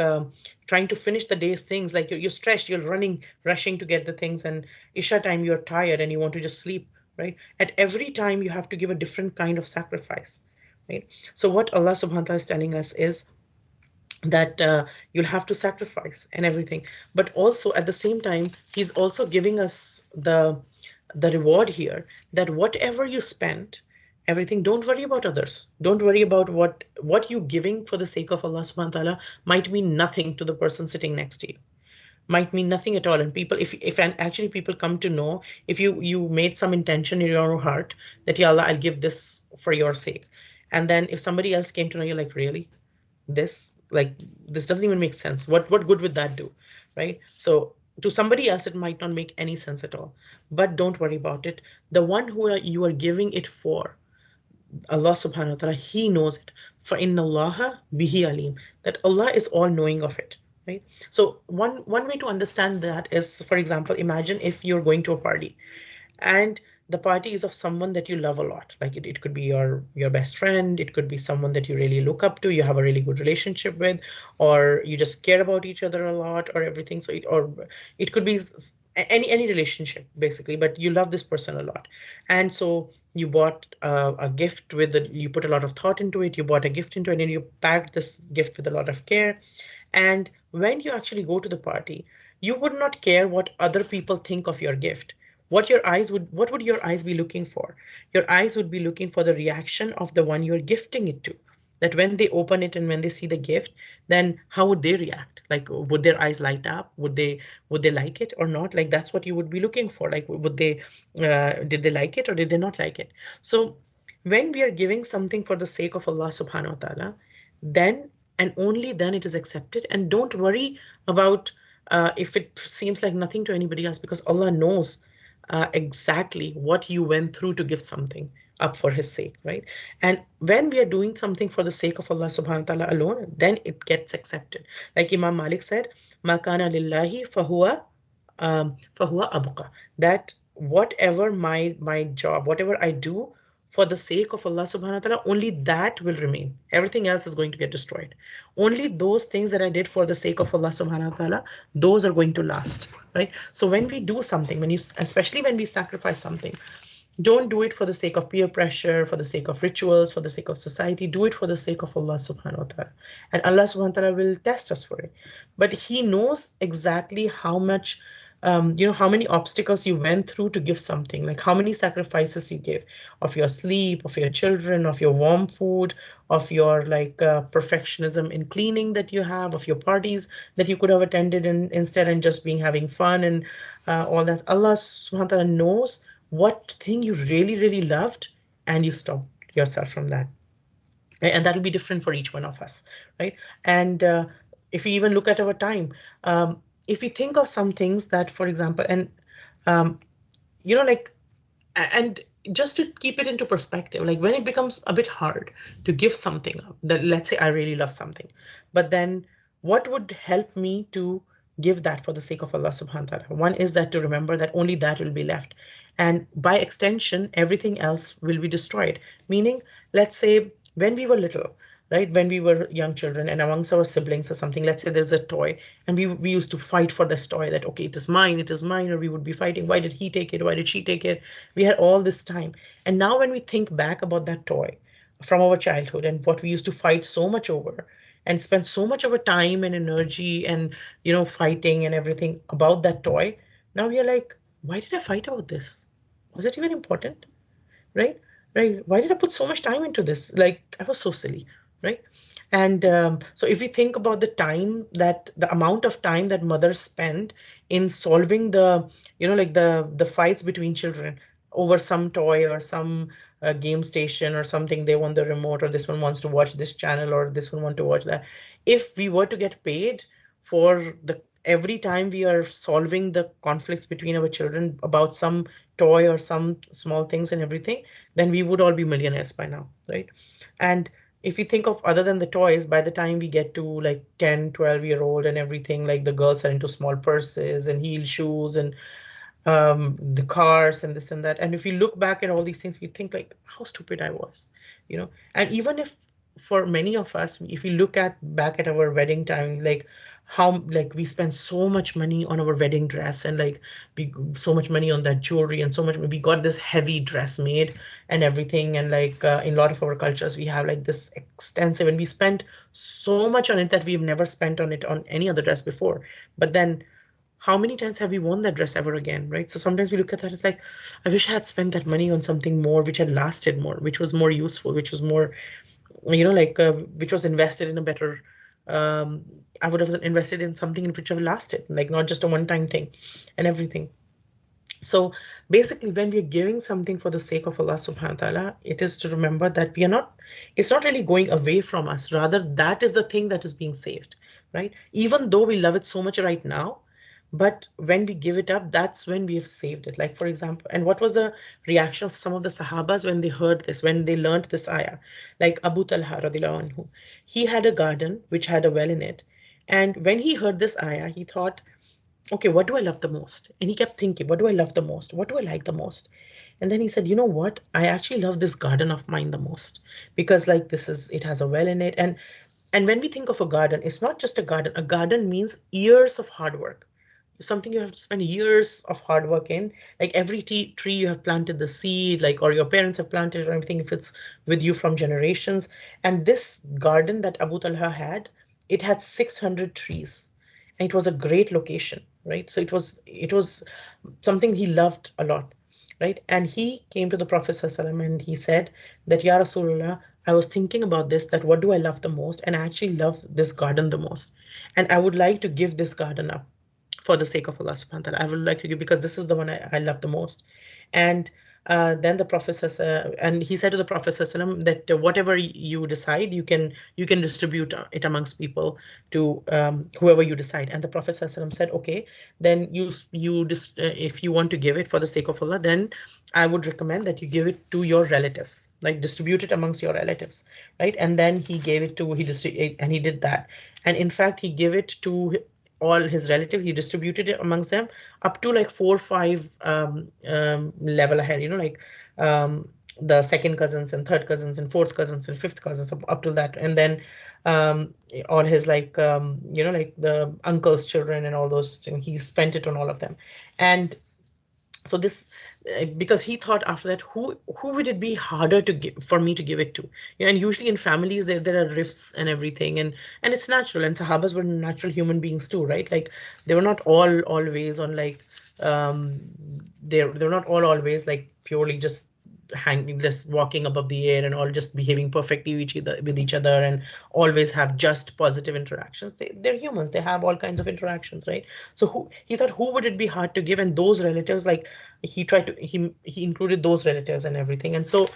trying to finish the day's things, like you're stressed, you're running, rushing to get the things, and Isha time you're tired and you want to just sleep, right? At every time you have to give a different kind of sacrifice, right? So what Allah subhanahu wa ta'ala is telling us is that you'll have to sacrifice and everything, but also at the same time he's also giving us the reward here, that whatever you spend, everything, don't worry about others, don't worry about what you giving for the sake of Allah subhanahu wa ta'ala might mean nothing to the person sitting next to you, might mean nothing at all. And people, if and actually people come to know, if you made some intention in your heart that, yeah Allah, I'll give this for your sake, and then if somebody else came to know, you're like, really, this, like, this doesn't even make sense, what good would that do, right? So to somebody else it might not make any sense at all, but don't worry about it. The one who you are giving it for, Allah subhanahu wa ta'ala, he knows it. For inna allaha bihi alim, that Allah is all knowing of it, right? So one way to understand that is, for example, imagine if you're going to a party, and the party is of someone that you love a lot, like it could be your best friend, it could be someone that you really look up to, you have a really good relationship with, or you just care about each other a lot, or everything. So it could be any relationship basically, but you love this person a lot, and so you bought a gift with you put a lot of thought into it, you bought a gift into it, and you packed this gift with a lot of care. And when you actually go to the party, you would not care what other people think of your gift. What would your eyes be looking for? Your eyes would be looking for the reaction of the one you're gifting it to. That when they open it and when they see the gift, then how would they react? Like, would their eyes light up? Would they like it or not? Like, that's what you would be looking for. Like, would they did they like it or did they not like it? So when we are giving something for the sake of Allah subhanahu wa ta'ala, then and only then it is accepted. And don't worry about if it seems like nothing to anybody else, because Allah knows exactly what you went through to give something up for His sake, right? And when we are doing something for the sake of Allah subhanahu wa ta'ala alone, then it gets accepted. Like Imam Malik said, "Ma kana lillahi fahuwa abqa." That whatever my job, whatever I do for the sake of Allah subhanahu wa ta'ala, only that will remain. Everything else is going to get destroyed. Only those things that I did for the sake of Allah subhanahu wa ta'ala, those are going to last, right? So when we do something, especially when we sacrifice something, don't do it for the sake of peer pressure, for the sake of rituals, for the sake of society. Do it for the sake of Allah subhanahu wa ta'ala. And Allah subhanahu wa ta'ala will test us for it. But He knows exactly how much, how many obstacles you went through to give something, like how many sacrifices you gave of your sleep, of your children, of your warm food, of your like perfectionism in cleaning that you have, of your parties that you could have attended instead and just being having fun and all that. Allah subhanahu wa ta'ala knows what thing you really, really loved, and you stopped yourself from that. Right? And that'll be different for each one of us, right? And if we even look at our time, if we think of some things that, for example, and um, like, and just to keep it into perspective, like when it becomes a bit hard to give something up, that let's say I really love something, but then what would help me to give that for the sake of Allah subhanahu wa ta'ala? One is that to remember that only that will be left. And by extension, everything else will be destroyed. Meaning, let's say when we were little, right? When we were young children and amongst our siblings or something, let's say there's a toy, and we used to fight for this toy, that, okay, it is mine, or we would be fighting, why did he take it? Why did she take it? We had all this time. And now when we think back about that toy from our childhood and what we used to fight so much over and spend so much of our time and energy and, fighting and everything about that toy, now we are like, why did I fight about this? Was it even important? Right? Right? Why did I put so much time into this? Like, I was so silly, right? And so if we think about the amount of time that mothers spend in solving like the fights between children over some toy or some game station or something, they want the remote, or this one wants to watch this channel, or this one want to watch that. If we were to get paid for the every time we are solving the conflicts between our children about some toy or some small things and everything, then we would all be millionaires by now, right? And if you think of other than the toys, by the time we get to like 10, 12-year old and everything, like the girls are into small purses and heel shoes, and the cars and this and that. And if you look back at all these things, we think like how stupid I was, you know. And even if for many of us, if you look at back at our wedding time, like how like we spent so much money on our wedding dress and like we so much money on that jewelry and so much we got this heavy dress made and everything. And like in a lot of our cultures, we have like this extensive and we spent so much on it that we've never spent on it on any other dress before. But then how many times have we worn that dress ever again, right? So sometimes we look at that, it's like, I wish I had spent that money on something more, which had lasted more, which was more useful, which was more, like, which was invested in a better, um, I would have invested in something in which have lasted, like not just a one-time thing and everything. So basically, when we are giving something for the sake of Allah subhanahu wa ta'ala, it is to remember that we are not, it's not really going away from us. Rather, that is the thing that is being saved, right? Even though we love it so much right now, but when we give it up, that's when we have saved it. Like, for example, and what was the reaction of some of the Sahabas when they heard this, when they learned this ayah? Like Abu Talha radiallahu anhu, he had a garden which had a well in it. And when he heard this ayah, he thought, okay, what do I love the most? And he kept thinking, what do I love the most? What do I like the most? And then he said, you know what? I actually love this garden of mine the most because like this is, it has a well in it. And when we think of a garden, it's not just a garden. A garden means years of hard work, something you have to spend years of hard work in. Like every tree you have planted the seed, like, or your parents have planted or anything, if it's with you from generations. And this garden that Abu Talha had, it had 600 trees. And it was a great location, right? So it was something he loved a lot, right? And he came to the Prophet ﷺ and he said that, Ya Rasulullah, I was thinking about this, that what do I love the most? And I actually love this garden the most. And I would like to give this garden up for the sake of Allah subhanahu wa ta'ala. I would like to give because this is the one I love the most. And then the Prophet says, and he said to the Prophet ﷺ that whatever you decide, you can distribute it amongst people to whoever you decide. And the Prophet ﷺ said, okay, then if you want to give it for the sake of Allah, then I would recommend that you give it to your relatives, like distribute it amongst your relatives, right? And then he gave it to and he did that. And in fact, he gave it to all his relatives. He distributed it amongst them up to like 4 or 5 level ahead, like um, the second cousins and third cousins and fourth cousins and fifth cousins up to that. And then um, all his like like the uncle's children and all those things, he spent it on all of them. And so this because he thought after that, who would it be harder to give for me to give it to? And usually in families there are rifts and everything, and it's natural. And sahabas were natural human beings too, right? Like they were not all always on like um they're not all always like purely just hanging, just walking above the air and all just behaving perfectly with each other and always have just positive interactions. They're humans, they have all kinds of interactions, right? So he thought, who would it be hard to give? And those relatives, like he included those relatives and everything. And so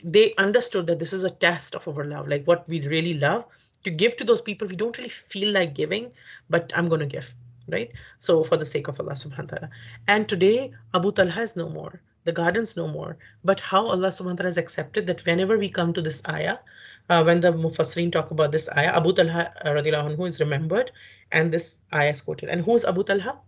they understood that this is a test of our love, like what we really love to give to those people we don't really feel like giving, but I'm going to give, right? So for the sake of Allah subhanahu wa ta'ala. And today Abu Talha is no more, the gardens no more, but how Allah subhanahu wa ta'ala has accepted that whenever we come to this ayah, when the Mufassirin talk about this ayah, Abu Talha radiallahu anhu is remembered and this ayah is quoted. And who is Abu Talha?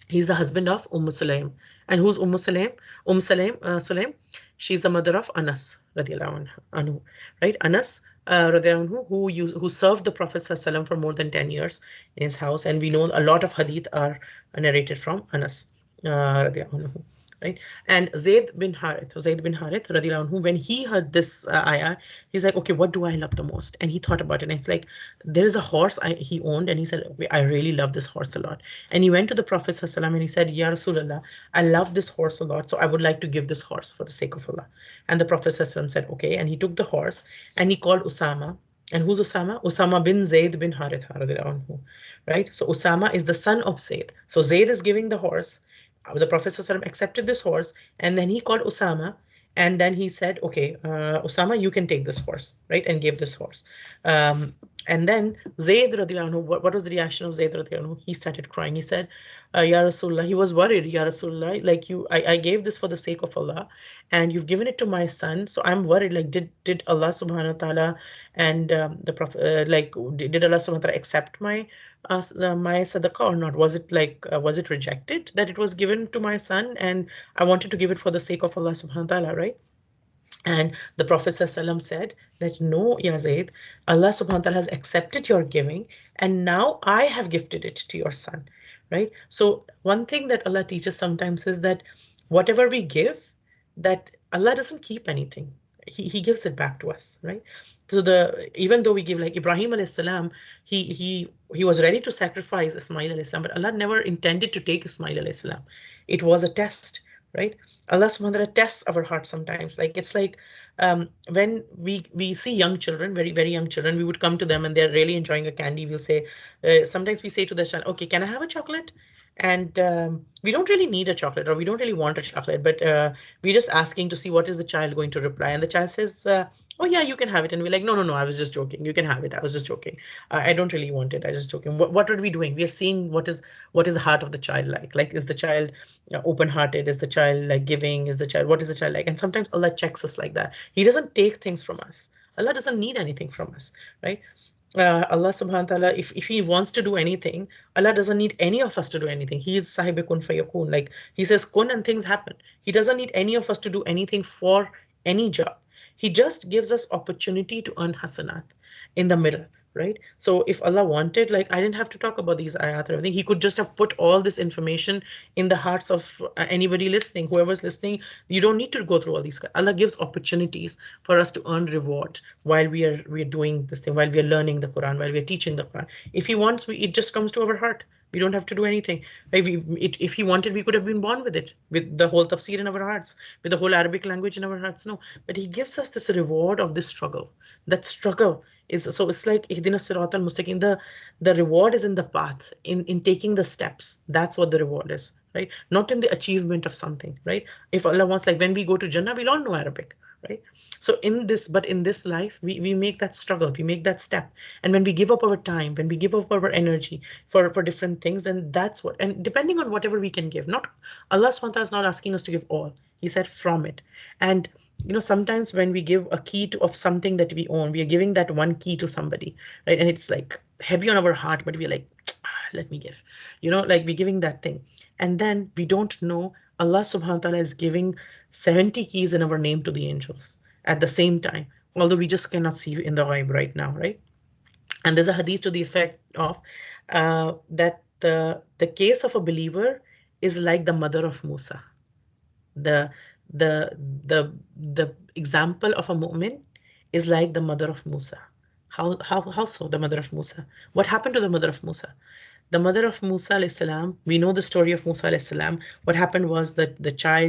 He's the husband of Sulaim. And who's Sulaim? Sulaim, she's the mother of Anas, radiallahu anhu, right? Anas, radiallahu anhu, who served the Prophet ﷺ for more than 10 years in his house. And we know a lot of hadith are narrated from Anas, radiallahu anhu, right? And Zayd bin Harith, radiallahu anhu, when he heard this ayah, he's like, okay, what do I love the most? And he thought about it. And it's like, there is a horse he owned, and he said, okay, I really love this horse a lot. And he went to the Prophet ﷺ and he said, Ya Rasulullah, I love this horse a lot, so I would like to give this horse for the sake of Allah. And the Prophet ﷺ said, okay. And he took the horse and he called Usama. And who's Usama? Usama bin Zayd bin Haritha, radiallahu anhu, right? So Usama is the son of Zayd. So Zayd is giving the horse. The Prophet ﷺ accepted this horse, and then he called Usama, and then he said, okay, Usama, you can take this horse, right? And gave this horse. And then Zayd radiallahu anhu, what was the reaction of Zayd radiallahu anhu? He started crying. He said, Ya Rasulullah, he was worried, Ya Rasulullah, like I gave this for the sake of Allah, and you've given it to my son. So I'm worried, like, did Allah subhanahu wa ta'ala and the Prophet, like, did Allah subhanahu wa ta'ala accept my my sadaqah or not? Was it like, was it rejected that it was given to my son and I wanted to give it for the sake of Allah subhanahu wa ta'ala, right? And the Prophet ﷺ said that no, Ya Zaid, Allah subhanahu wa ta'ala has accepted your giving, and now I have gifted it to your son. Right? So one thing that Allah teaches sometimes is that whatever we give, that Allah doesn't keep anything. He gives it back to us, right? So the even though we give like Ibrahim alayhis salam, he was ready to sacrifice Ismail alayhis salam, but Allah never intended to take Ismail alayhis salam. It was a test, right? Allah subhanahu wa ta'ala tests our heart sometimes. Like it's like when we see young children, very very young children, we would come to them and they're really enjoying a candy. We'll say, sometimes we say to the child, "Okay, can I have a chocolate?" And we don't really need a chocolate or we don't really want a chocolate, but we're just asking to see what is the child going to reply. And the child says, "Oh yeah, you can have it." And we're like, "No, no, no, I was just joking. You can have it. I was just joking. I don't really want it. I was just joking." What are we doing? We are seeing what is the heart of the child like. Like, is the child open-hearted? Is the child like giving? Is the child what is the child like? And sometimes Allah checks us like that. He doesn't take things from us. Allah doesn't need anything from us, right? Allah subhanahu wa ta'ala, if He wants to do anything, Allah doesn't need any of us to do anything. He is sahib kun fayakun. Like He says kun and things happen. He doesn't need any of us to do anything for any job. He just gives us opportunity to earn hasanat in the middle, right? So if Allah wanted, like I didn't have to talk about these ayat or everything. He could just have put all this information in the hearts of anybody listening, whoever's listening. You don't need to go through all these. Allah gives opportunities for us to earn reward while we are doing this thing, while we are learning the Quran, while we are teaching the Quran. If He wants, it just comes to our heart. We don't have to do anything. Right? If He wanted, we could have been born with it, with the whole tafsir in our hearts, with the whole Arabic language in our hearts. No, but He gives us this reward of this struggle. That struggle is so it's like ihdina sirat al mustaqim. The reward is in the path, in taking the steps. That's what the reward is, right? Not in the achievement of something, right? If Allah wants, like when we go to Jannah, we'll all know Arabic, right? So in this life, we make that struggle, we make that step. And when we give up our time, when we give up our energy for different things, then that's what, and depending on whatever we can give, not Allah subhanahu wa ta'ala is not asking us to give all. He said from it. And sometimes when we give a key to of something that we own, we are giving that one key to somebody, right? And it's like heavy on our heart, but we're like, let me give, like we're giving that thing. And then we don't know Allah subhanahu wa ta'ala is giving 70 keys in our name to the angels at the same time, although we just cannot see in the ghaib right now, right? And there's a hadith to the effect of that the case of a believer is like the mother of Musa. The the example of a mu'min is like the mother of Musa. How so? The mother of Musa. What happened to the mother of Musa? The mother of Musa alayhi salam, we know the story of Musa alayhi salam. What happened was that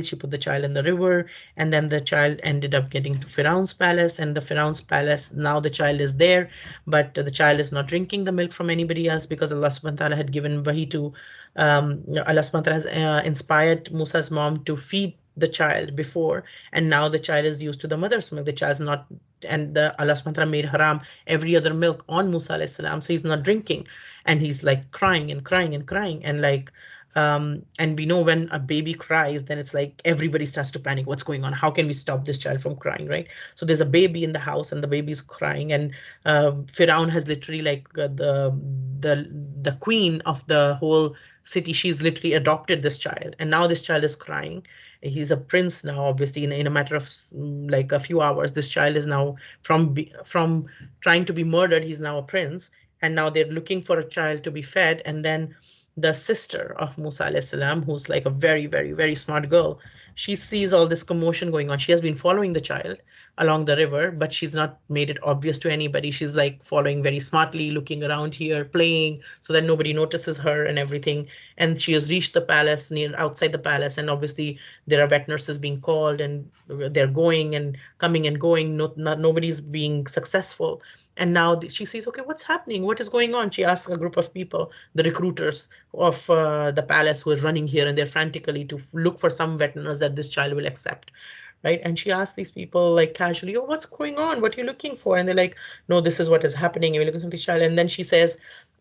she put the child in the river, and then the child ended up getting to Firaun's palace, and the Firaun's palace, now the child is there, but the child is not drinking the milk from anybody else because Allah subhanahu wa ta'ala had given wahi to, Allah subhanahu wa ta'ala has inspired Musa's mom to feed the child before, and now the child is used to the mother's milk. The child's not, and the Allah subhanahu wa ta'ala made haram every other milk on Musa alayhi salam, so he's not drinking, and he's like crying and crying and crying, and like and we know when a baby cries, then it's like everybody starts to panic. What's going on? How can we stop this child from crying, right? So there's a baby in the house and the baby's crying, and Firaun has literally like the queen of the whole city, she's literally adopted this child, and now this child is crying. He's a prince now, obviously, in a matter of like a few hours, this child is now from trying to be murdered, he's now a prince, and now they're looking for a child to be fed. And then the sister of Musa alayhi salam, who's like a very, very, very smart girl, she sees all this commotion going on. She has been following the child along the river, but she's not made it obvious to anybody. She's like following very smartly, looking around here, playing so that nobody notices her and everything. And she has reached the palace, near outside the palace, and obviously there are vet nurses being called, and they're going and coming and going. Nobody's being successful. And now she sees, okay, what's happening? What is going on? She asks a group of people, the recruiters of the palace, who are running here, and they're frantically to look for some vet nurse that this child will accept, right? And she asks these people like casually, "Oh, what's going on? What are you looking for?" And they're like, "No, this is what is happening. And we're looking for the child." And then she says,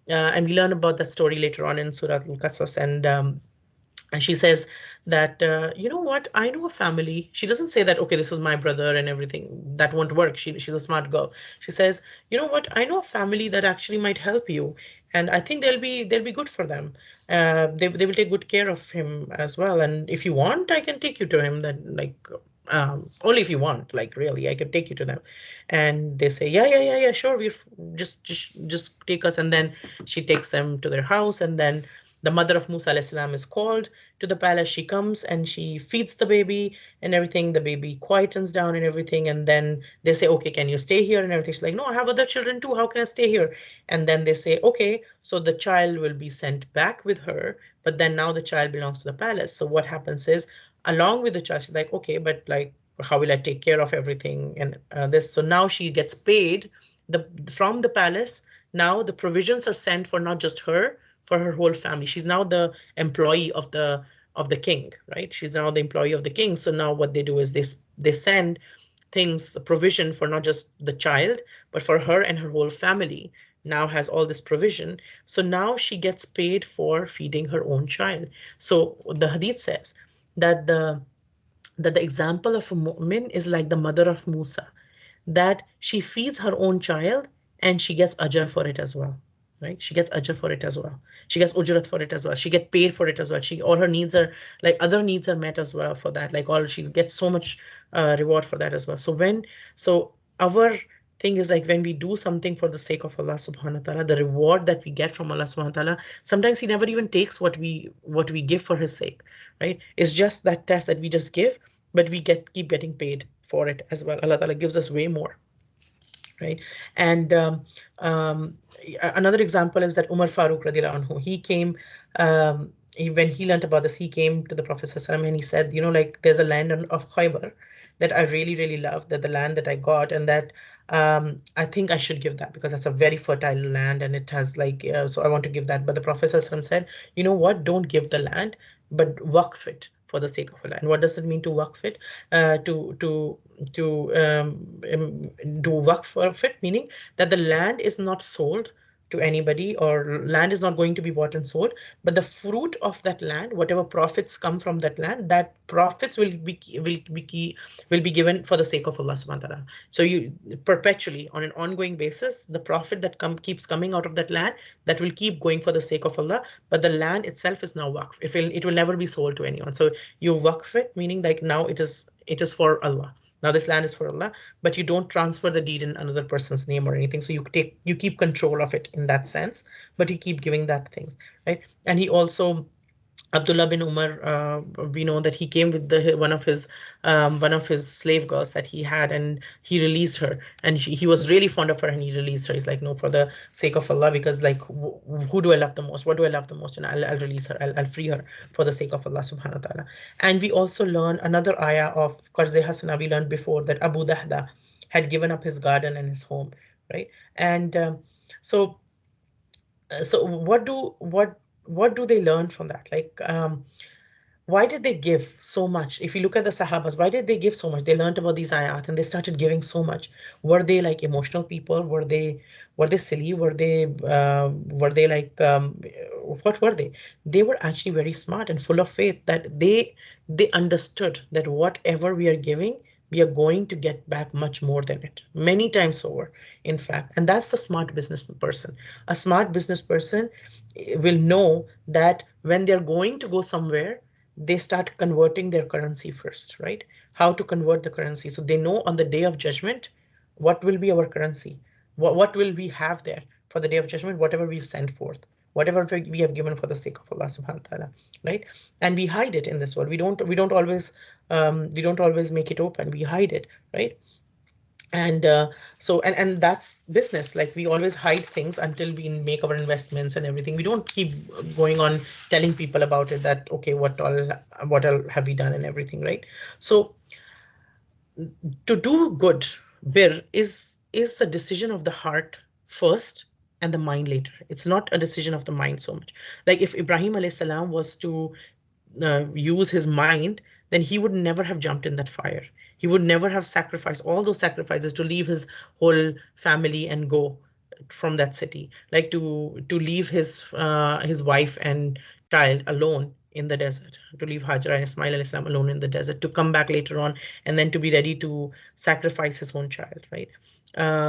and we learn about that story later on in Surah Al-Qasas, and she says that, you know what, I know a family. She doesn't say that, okay, this is my brother and everything. That won't work. She's a smart girl. She says, you know what, I know a family that actually might help you. and I think they'll be good for them. They will take good care of him as well. And if you want, I can take you to him. Then like only if you want, like really, I can take you to them. And they say, yeah, yeah, yeah, yeah, sure. Just take us. And then she takes them to their house, and then the mother of Musa alayhis salam is called to the palace. She comes and she feeds the baby and everything. The baby quietens down and everything. And then they say, okay, can you stay here and everything? She's like, no, I have other children too. How can I stay here? And then they say, okay, so the child will be sent back with her, but then now the child belongs to the palace. So what happens is, along with the child, she's like, okay, but like, how will I take care of everything and this? So now she gets paid from the palace. Now the provisions are sent for not just her, for her whole family. She's now the employee of the king, right? She's now the employee of the king. So now what they do is they send things, the provision for not just the child, but for her and her whole family now has all this provision. So now she gets paid for feeding her own child. So the hadith says that the example of a mu'min is like the mother of Musa, that she feeds her own child and she gets ajr for it as well. Right? She gets ajr for it as well. She gets ujrat for it as well. She gets paid for it as well. She all her needs are like other needs are met as well for that. Like all she gets so much reward for that as well. So our thing is like when we do something for the sake of Allah subhanahu wa ta'ala, the reward that we get from Allah subhanahu wa ta'ala, sometimes He never even takes what we give for His sake, right? It's just that test that we just give, but we keep getting paid for it as well. Allah ta'ala gives us way more, right? And um, another example is that Umar Farooq radiallahu anhu, he came, when he learned about this, he came to the Prophet ﷺ and he said, like there's a land of Khaybar that I really, really love, that the land that I got, and that I think I should give that because that's a very fertile land and it has like, so I want to give that. But the Prophet ﷺ said, you know what, don't give the land, but waqf it for the sake of Allah. And what does it mean to waqf it? To do waqf for it, meaning that the land is not sold to anybody, or land is not going to be bought and sold, but the fruit of that land, whatever profits come from that land, that profits will be given for the sake of Allah subhanahu wa ta'ala. So you perpetually, on an ongoing basis, the profit that keeps coming out of that land, that will keep going for the sake of Allah, but the land itself is now waqf. It will never be sold to anyone. So you waqf it, meaning like now it is for Allah. Now this land is for Allah, but you don't transfer the deed in another person's name or anything. So you keep control of it in that sense, but you keep giving that things, right? And he also, Abdullah bin Umar, we know that he came with one of his slave girls that he had, and he released her. And he was really fond of her, and he released her. He's like, no, for the sake of Allah, because like, who do I love the most? What do I love the most? And I'll release her. I'll free her for the sake of Allah subhanahu wa ta'ala. And we also learn another ayah of Qarze Hasana. We learned before that Abu Dahda had given up his garden and his home, right? And so so what do they learn from that? Like, why did they give so much? If you look at the Sahabas, why did they give so much? They learned about these ayat and they started giving so much. Were they like emotional people? Were they silly? Were they like what were they? They were actually very smart and full of faith, that they understood that whatever we are giving, we are going to get back much more than it, many times over, in fact. And that's the smart business person. A smart business person will know that when they're going to go somewhere, they start converting their currency first, right? How to convert the currency. So they know on the day of judgment, what will be our currency? What will we have there for the day of judgment? Whatever we send forth, whatever we have given for the sake of Allah subhanahu wa ta'ala, right? And we hide it in this world. We don't always make it open. We hide it, right? And and that's business. Like we always hide things until we make our investments and everything. We don't keep going on telling people about it, that okay, what all have we done and everything, right? So to do good, bir is a decision of the heart first and the mind later. It's not a decision of the mind so much. Like if Ibrahim alayhi salam was to use his mind, then he would never have jumped in that fire. He would never have sacrificed all those sacrifices to leave his whole family and go from that city, like to leave his wife and child alone in the desert, to leave Hajra and Ismail alayhi salam alone in the desert, to come back later on and then to be ready to sacrifice his own child, right?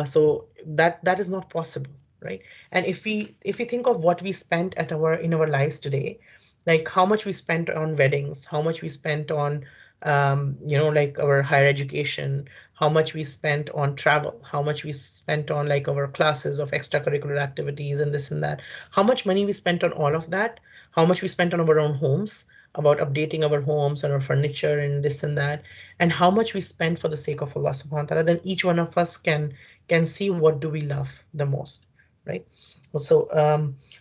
So that is not possible, right? And if we think of what we spent at our in our lives today, like how much we spent on weddings, how much we spent on like our higher education, how much we spent on travel, how much we spent on like our classes of extracurricular activities and this and that, how much money we spent on all of that, how much we spent on our own homes, about updating our homes and our furniture and this and that, and how much we spend for the sake of Allah subhanahu wa ta'ala, then each one of us can see what do we love the most, right? So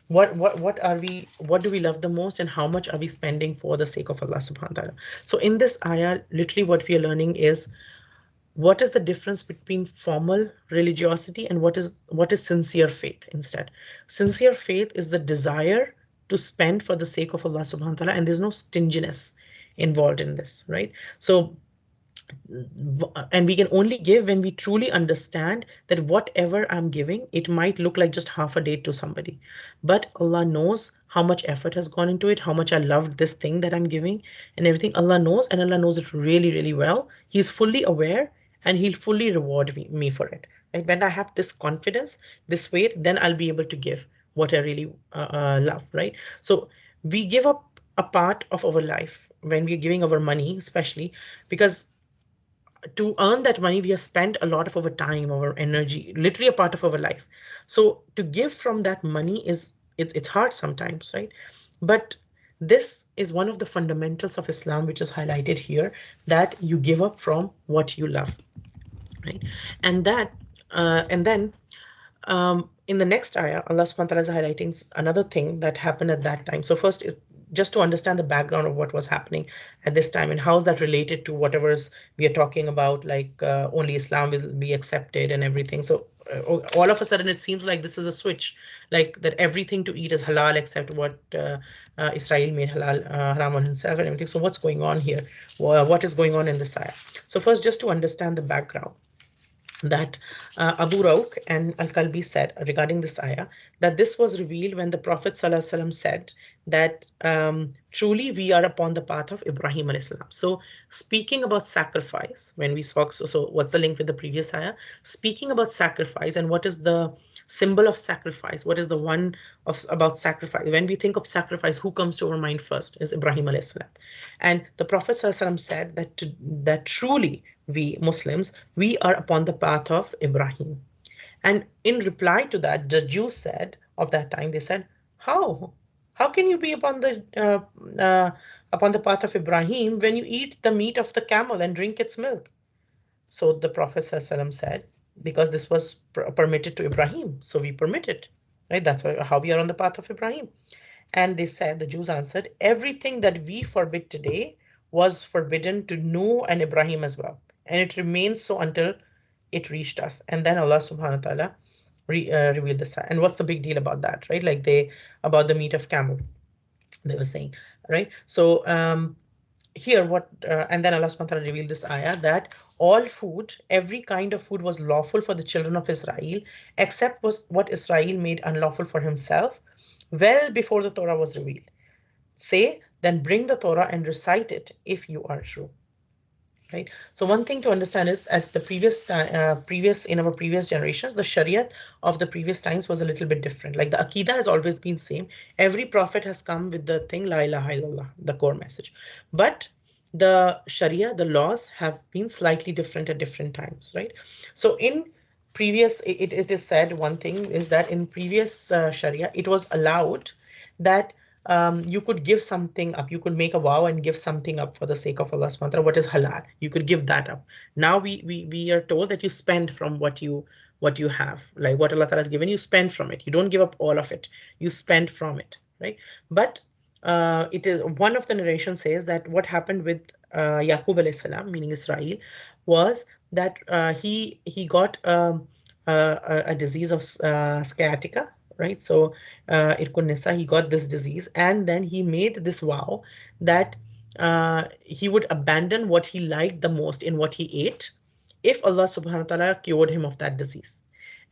what do we love the most, and how much are we spending for the sake of Allah subhanahu wa ta'ala? So in this ayah, literally what we are learning is what is the difference between formal religiosity and what is sincere faith instead. Sincere faith is the desire to spend for the sake of Allah subhanahu wa ta'ala, and there's no stinginess involved in this, right? So and we can only give when we truly understand that whatever I'm giving, it might look like just half a day to somebody, but Allah knows how much effort has gone into it, how much I loved this thing that I'm giving, and everything. Allah knows, and Allah knows it really, really well. He's fully aware, and He'll fully reward me for it. Right? When I have this confidence, this faith, then I'll be able to give what I really love. Right? So we give up a part of our life when we're giving our money, especially because to earn that money, we have spent a lot of our time, our energy, literally a part of our life. So to give from that money it's hard sometimes, right? But this is one of the fundamentals of Islam, which is highlighted here, that you give up from what you love, right? And that, and then in the next ayah, Allah subhanahu wa ta'ala is highlighting another thing that happened at that time. So first is just to understand the background of what was happening at this time and how is that related to whatever is we are talking about, like only Islam will be accepted and everything. So all of a sudden it seems like this is a switch, like that everything to eat is halal except what Israel made haram on himself and everything. So what's going on here? What is going on in this ayah? So first, just to understand the background, that Abu Rauk and Al Kalbi said regarding this ayah that this was revealed when the Prophet ﷺ said that truly we are upon the path of Ibrahim alayhi salam. So, speaking about sacrifice, when we spoke, so what's the link with the previous ayah? Speaking about sacrifice and what is the symbol of sacrifice, what is the one of about sacrifice? When we think of sacrifice, who comes to our mind first is Ibrahim alayhi salam. And the Prophet ﷺ said that truly we Muslims, we are upon the path of Ibrahim. And in reply to that, the Jews said of that time, they said, how? How can you be upon the path of Ibrahim when you eat the meat of the camel and drink its milk? So the Prophet ﷺ said, because this was permitted to Ibrahim, so we permit it. Right? That's how we are on the path of Ibrahim. And they said, the Jews answered, everything that we forbid today was forbidden to Noah and Ibrahim as well. And it remains so until it reached us. And then Allah subhanahu wa ta'ala revealed this. And what's the big deal about that, right? Like about the meat of camel, they were saying, right? So here, and then Allah subhanahu wa ta'ala revealed this ayah that all food, every kind of food was lawful for the children of Israel, except was what Israel made unlawful for himself well before the Torah was revealed. Say, then bring the Torah and recite it if you are true. Right. So one thing to understand is at the previous in our previous generations, the Sharia of the previous times was a little bit different. Like the Aqidah has always been same. Every prophet has come with the thing La ilaha illallah, the core message. But the Sharia, the laws have been slightly different at different times, right? So in previous, it is said one thing is that in previous Sharia, it was allowed that you could give something up. You could make a vow and give something up for the sake of Allah subhanahu wa ta'ala. What is halal? You could give that up. Now we are told that you spend from what you have, like what Allah ta'ala has given you, spend from it. You don't give up all of it. You spend from it, right? But it is one of the narrations says that what happened with Yaqub alayhi salam, meaning Israel, was that he got a disease of sciatica, right? So Irkun he got this disease, and then he made this vow that he would abandon what he liked the most in what he ate if Allah subhanahu wa ta'ala cured him of that disease.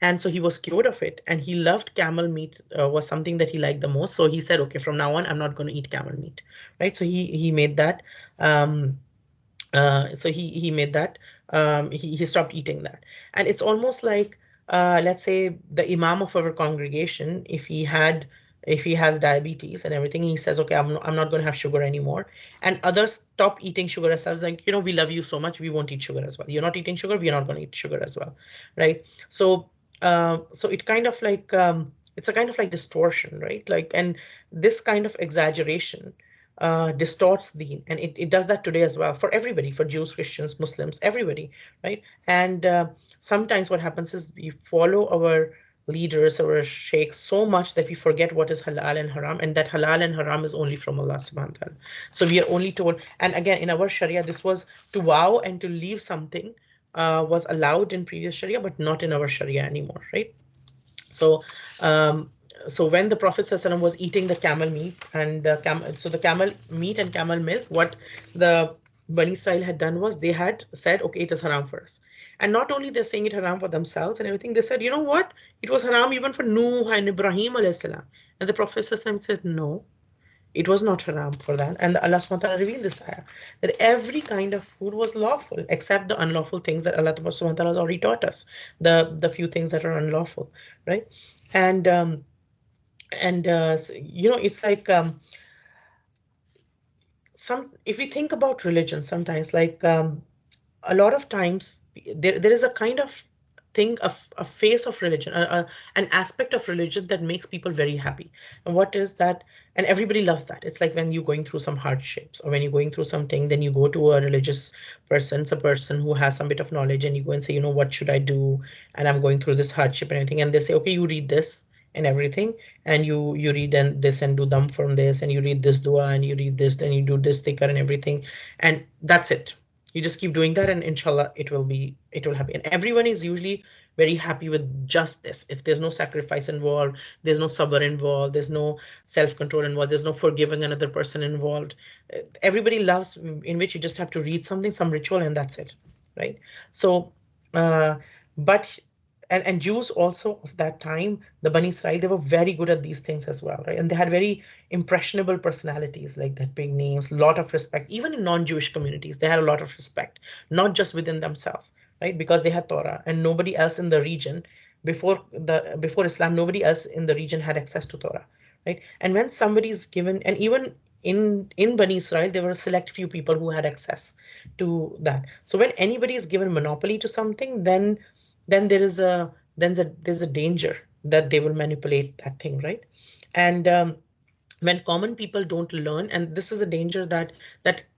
And so he was cured of it, and he loved camel meat, was something that he liked the most. So he said, okay, from now on, I'm not going to eat camel meat, right? So he made that. So he made that. He stopped eating that, and it's almost like let's say the imam of our congregation, if he has diabetes and everything, he says, okay, I'm not going to have sugar anymore. And others stop eating sugar as well. Like, we love you so much, we won't eat sugar as well. You're not eating sugar, we're not going to eat sugar as well. Right. So it kind of like, it's a kind of like distortion, right? Like, and this kind of exaggeration distorts the, and it does that today as well for everybody, for Jews, Christians, Muslims, everybody, right? And sometimes what happens is we follow our leaders, our sheikhs so much that we forget what is halal and haram, and that halal and haram is only from Allah subhanahu wa ta'ala. So we are only told, and again, in our Sharia, this was to vow and to leave something was allowed in previous Sharia, but not in our Sharia anymore, right? So, um, so when the Prophet ﷺ was eating the camel meat and the camel meat and camel milk, what the Bani Israel had done was they had said, okay, it is haram for us. And not only they're saying it haram for themselves and everything, they said, you know what? It was haram even for Nuh and Ibrahim alayhi salam. And the Prophet ﷺ said, no, it was not haram for that. And Allah subhanahu wa ta'ala revealed this ayah that every kind of food was lawful except the unlawful things that Allah subhanahu wa ta'ala has already taught us. The few things that are unlawful, right? And it's like some if we think about religion sometimes, like a lot of times there is a kind of thing of a face of religion, an aspect of religion that makes people very happy. And what is that? And everybody loves that. It's like when you're going through some hardships or when you're going through something, then you go to a religious person, it's a person who has some bit of knowledge, and you go and say, what should I do? And I'm going through this hardship and everything. And they say, okay, you read this and everything, and you read and this and do them from this, and you read this dua and you read this, then you do this thicker and everything, and that's it. You just keep doing that, and inshallah it will happen. And everyone is usually very happy with just this. If there's no sacrifice involved, there's no sabr involved, there's no self-control involved, there's no forgiving another person involved. Everybody loves in which you just have to read something, some ritual, and that's it, right? So uh, but and Jews also of that time, the Bani Israel, they were very good at these things as well, right? And they had very impressionable personalities, like that big names, a lot of respect. Even in non-Jewish communities, they had a lot of respect, not just within themselves, right? Because they had Torah, and nobody else in the region before Islam, nobody else in the region had access to Torah, right? And when somebody is given, and even in Bani Israel, there were a select few people who had access to that. So when anybody is given monopoly to something, then there's a danger that they will manipulate that thing, right? And when common people don't learn, and this is a danger that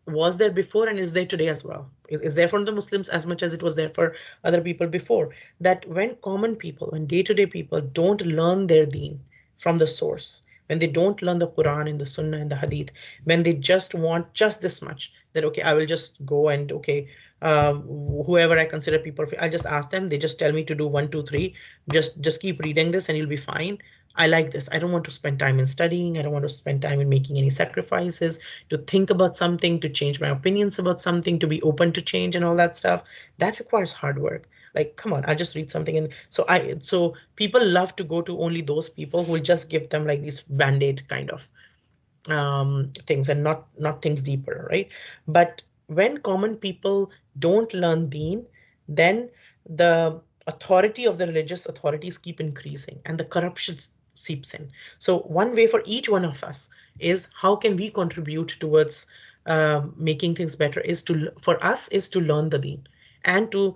was there before and is there today as well. Is there for the Muslims as much as it was there for other people before. That when common people, when day-to-day people don't learn their deen from the source, when they don't learn the Quran and the Sunnah and the Hadith, when they just want just this much, that okay, I will just go and okay, whoever I consider people, I just ask them, they just tell me to do one, two, three, just keep reading this and you'll be fine. I like this. I don't want to spend time in studying. I don't want to spend time in making any sacrifices, to think about something, to change my opinions about something, to be open to change and all that stuff. That requires hard work. Like, come on, I just read something. And so people love to go to only those people who will just give them like these band-aid kind of things, and not things deeper, right? But when common people don't learn deen, then the authority of the religious authorities keep increasing and the corruption seeps in. So one way for each one of us is how can we contribute towards making things better, is to for us is to learn the deen and to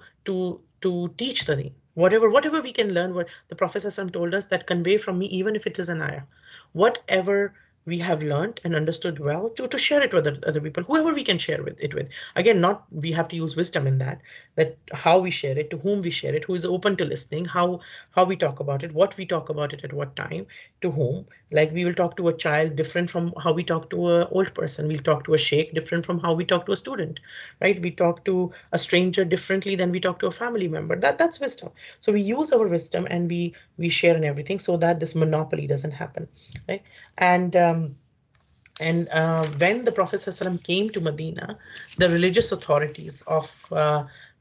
teach the deen. Whatever we can learn, what the Prophet ﷺ told us, that convey from me, even if it is an ayah, whatever we have learned and understood well, to share it with other people, whoever we can share with. Again, not we have to use wisdom in that how we share it, to whom we share it, who is open to listening, how we talk about it, what we talk about it, at what time, to whom. Like we will talk to a child different from how we talk to a old person. We'll talk to a sheikh different from how we talk to a student, right? We talk to a stranger differently than we talk to a family member. That's wisdom. So we use our wisdom and we share in everything so that this monopoly doesn't happen, right? And when the Prophet ﷺ came to Medina, the religious authorities of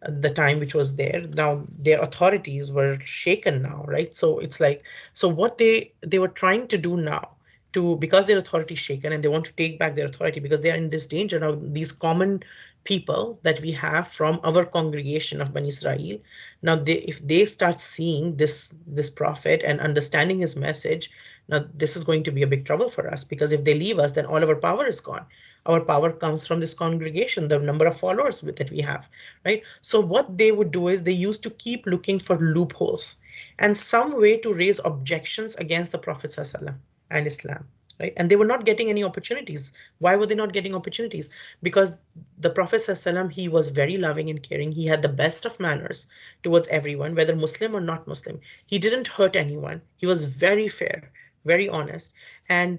the time which was there, now their authorities were shaken now, right? So it's like, so what they were trying to do now, to because their authority is shaken and they want to take back their authority because they are in this danger now. These common people that we have from our congregation of Bani Israel. Now, if they start seeing this prophet and understanding his message, now this is going to be a big trouble for us, because if they leave us, then all of our power is gone. Our power comes from this congregation, the number of followers that we have, right? So what they would do is they used to keep looking for loopholes and some way to raise objections against the Prophet ﷺ and Islam, right? And they were not getting any opportunities. Why were they not getting opportunities? Because the Prophet ﷺ, he was very loving and caring. He had the best of manners towards everyone, whether Muslim or not Muslim. He didn't hurt anyone. He was very fair, very honest, and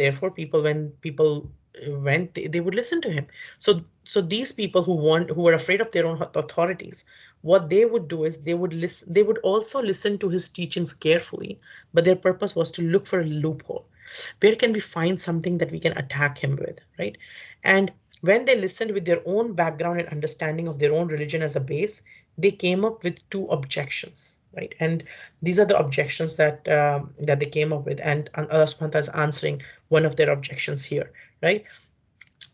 therefore people, when people went, they would listen to him. So these people who were afraid of their own authorities, what they would do is they would also listen to his teachings carefully, but their purpose was to look for a loophole. Where can we find something that we can attack him with, right? And when they listened with their own background and understanding of their own religion as a base, they came up with two objections, right? And these are the objections that they came up with, and Allah subhanahu wa ta'ala is answering one of their objections here, right?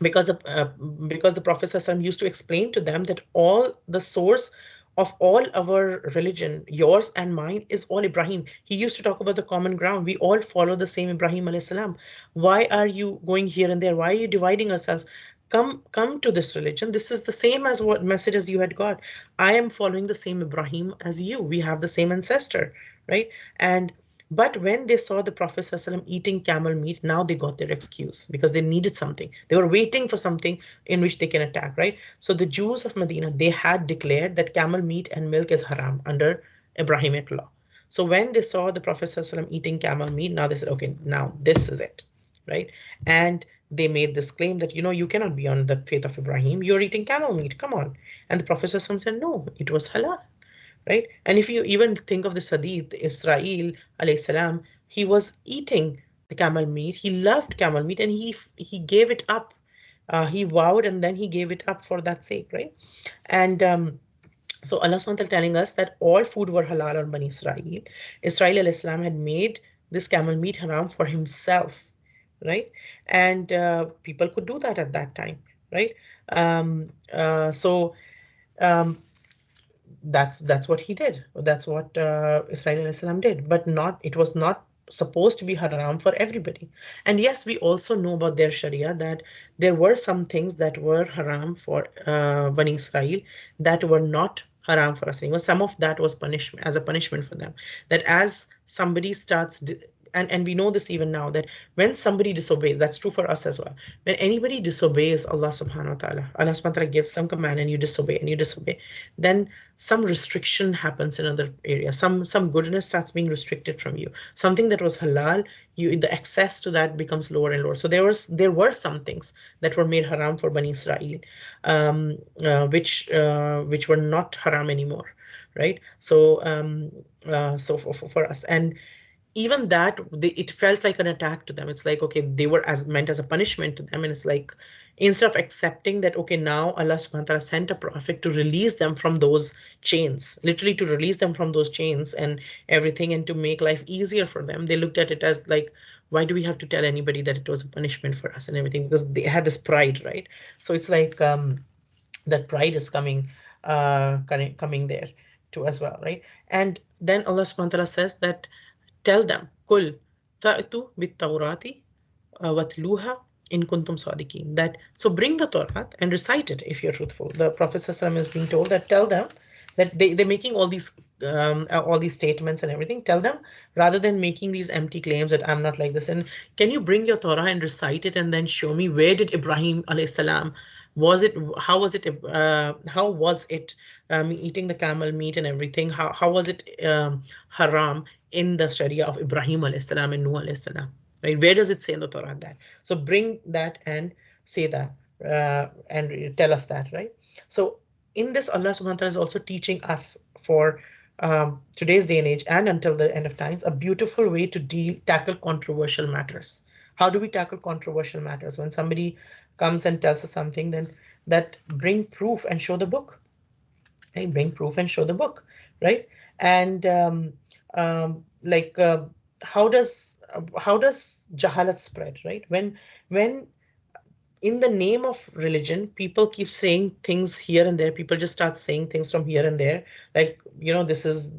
because the uh, because the Prophet ﷺ used to explain to them that all the source of all our religion, yours and mine, is all Ibrahim. He used to talk about the common ground. We all follow the same Ibrahim alayhi salam. Why are you going here and there? Why are you dividing ourselves? Come to this religion. This is the same as what messages you had got. I am following the same Ibrahim as you. We have the same ancestor, right? And but when they saw the Prophet ﷺ eating camel meat, now they got their excuse because they needed something. They were waiting for something in which they can attack, right? So the Jews of Medina, they had declared that camel meat and milk is haram under Abrahamic law. So when they saw the Prophet ﷺ eating camel meat, now they said, okay, now this is it, right? And they made this claim that, you cannot be on the faith of Ibrahim. You're eating camel meat. Come on. And the Prophet ﷺ said, no, it was halal, right? And if you even think of the Hadith, Israel alayhi salam, he was eating the camel meat. He loved camel meat, and he gave it up. He vowed, and then he gave it up for that sake, right? And so Allah SWT telling us that all food were halal on Bani Israel. Israel alayhi salam had made this camel meat haram for himself, right? And people could do that at that time, right? So um, that's what he did. That's what Israel alayhi salam did. But not it was not supposed to be haram for everybody. And yes, we also know about their Sharia that there were some things that were haram for Bani Israel that were not haram for us. Some of that was punishment as a punishment for them. That as somebody starts and we know this even now, that when somebody disobeys, that's true for us as well. When anybody disobeys Allah subhanahu wa ta'ala, Allah subhanahu wa ta'ala gives some command and you disobey, then some restriction happens in other areas. Some goodness starts being restricted from you. Something that was halal, the access to that becomes lower and lower. So there were some things that were made haram for Bani Israel, which were not haram anymore, right? So for us, and even that it felt like an attack to them. It's like, okay, they were as meant as a punishment to them, and it's like, instead of accepting that, okay, now Allah subhanahu wa ta'ala sent a prophet to release them from those chains, literally to release them from those chains and everything, and to make life easier for them, they looked at it as like, why do we have to tell anybody that it was a punishment for us and everything? Because they had this pride, right? So it's like, that pride is coming there too as well, right? And then Allah subhanahu wa ta'ala says that, tell them, Kul fa'tu bit tawrati watluha in kuntum sadiqin. That, so bring the Torah and recite it if you're truthful. The Prophet ﷺ is being told that, tell them that they're making all these statements and everything. Tell them, rather than making these empty claims that I'm not like this, and can you bring your Torah and recite it and then show me, where did Ibrahim alayhi salam, was it how was it eating the camel meat and everything, how was it haram in the Sharia of Ibrahim alayhi salam and Nuh alayhi salam, right? Where does it say in the Torah that? So bring that and say that, and tell us that, right? So in this, Allah subhanahu wa ta'ala is also teaching us for today's day and age and until the end of times, a beautiful way to tackle controversial matters. How do we tackle controversial matters? When somebody comes and tells us something, then that bring proof and show the book. Right? Bring proof and show the book, right? And like, how does jahalat spread, right? When in the name of religion, people keep saying things here and there. People just start saying things from here and there, like, this is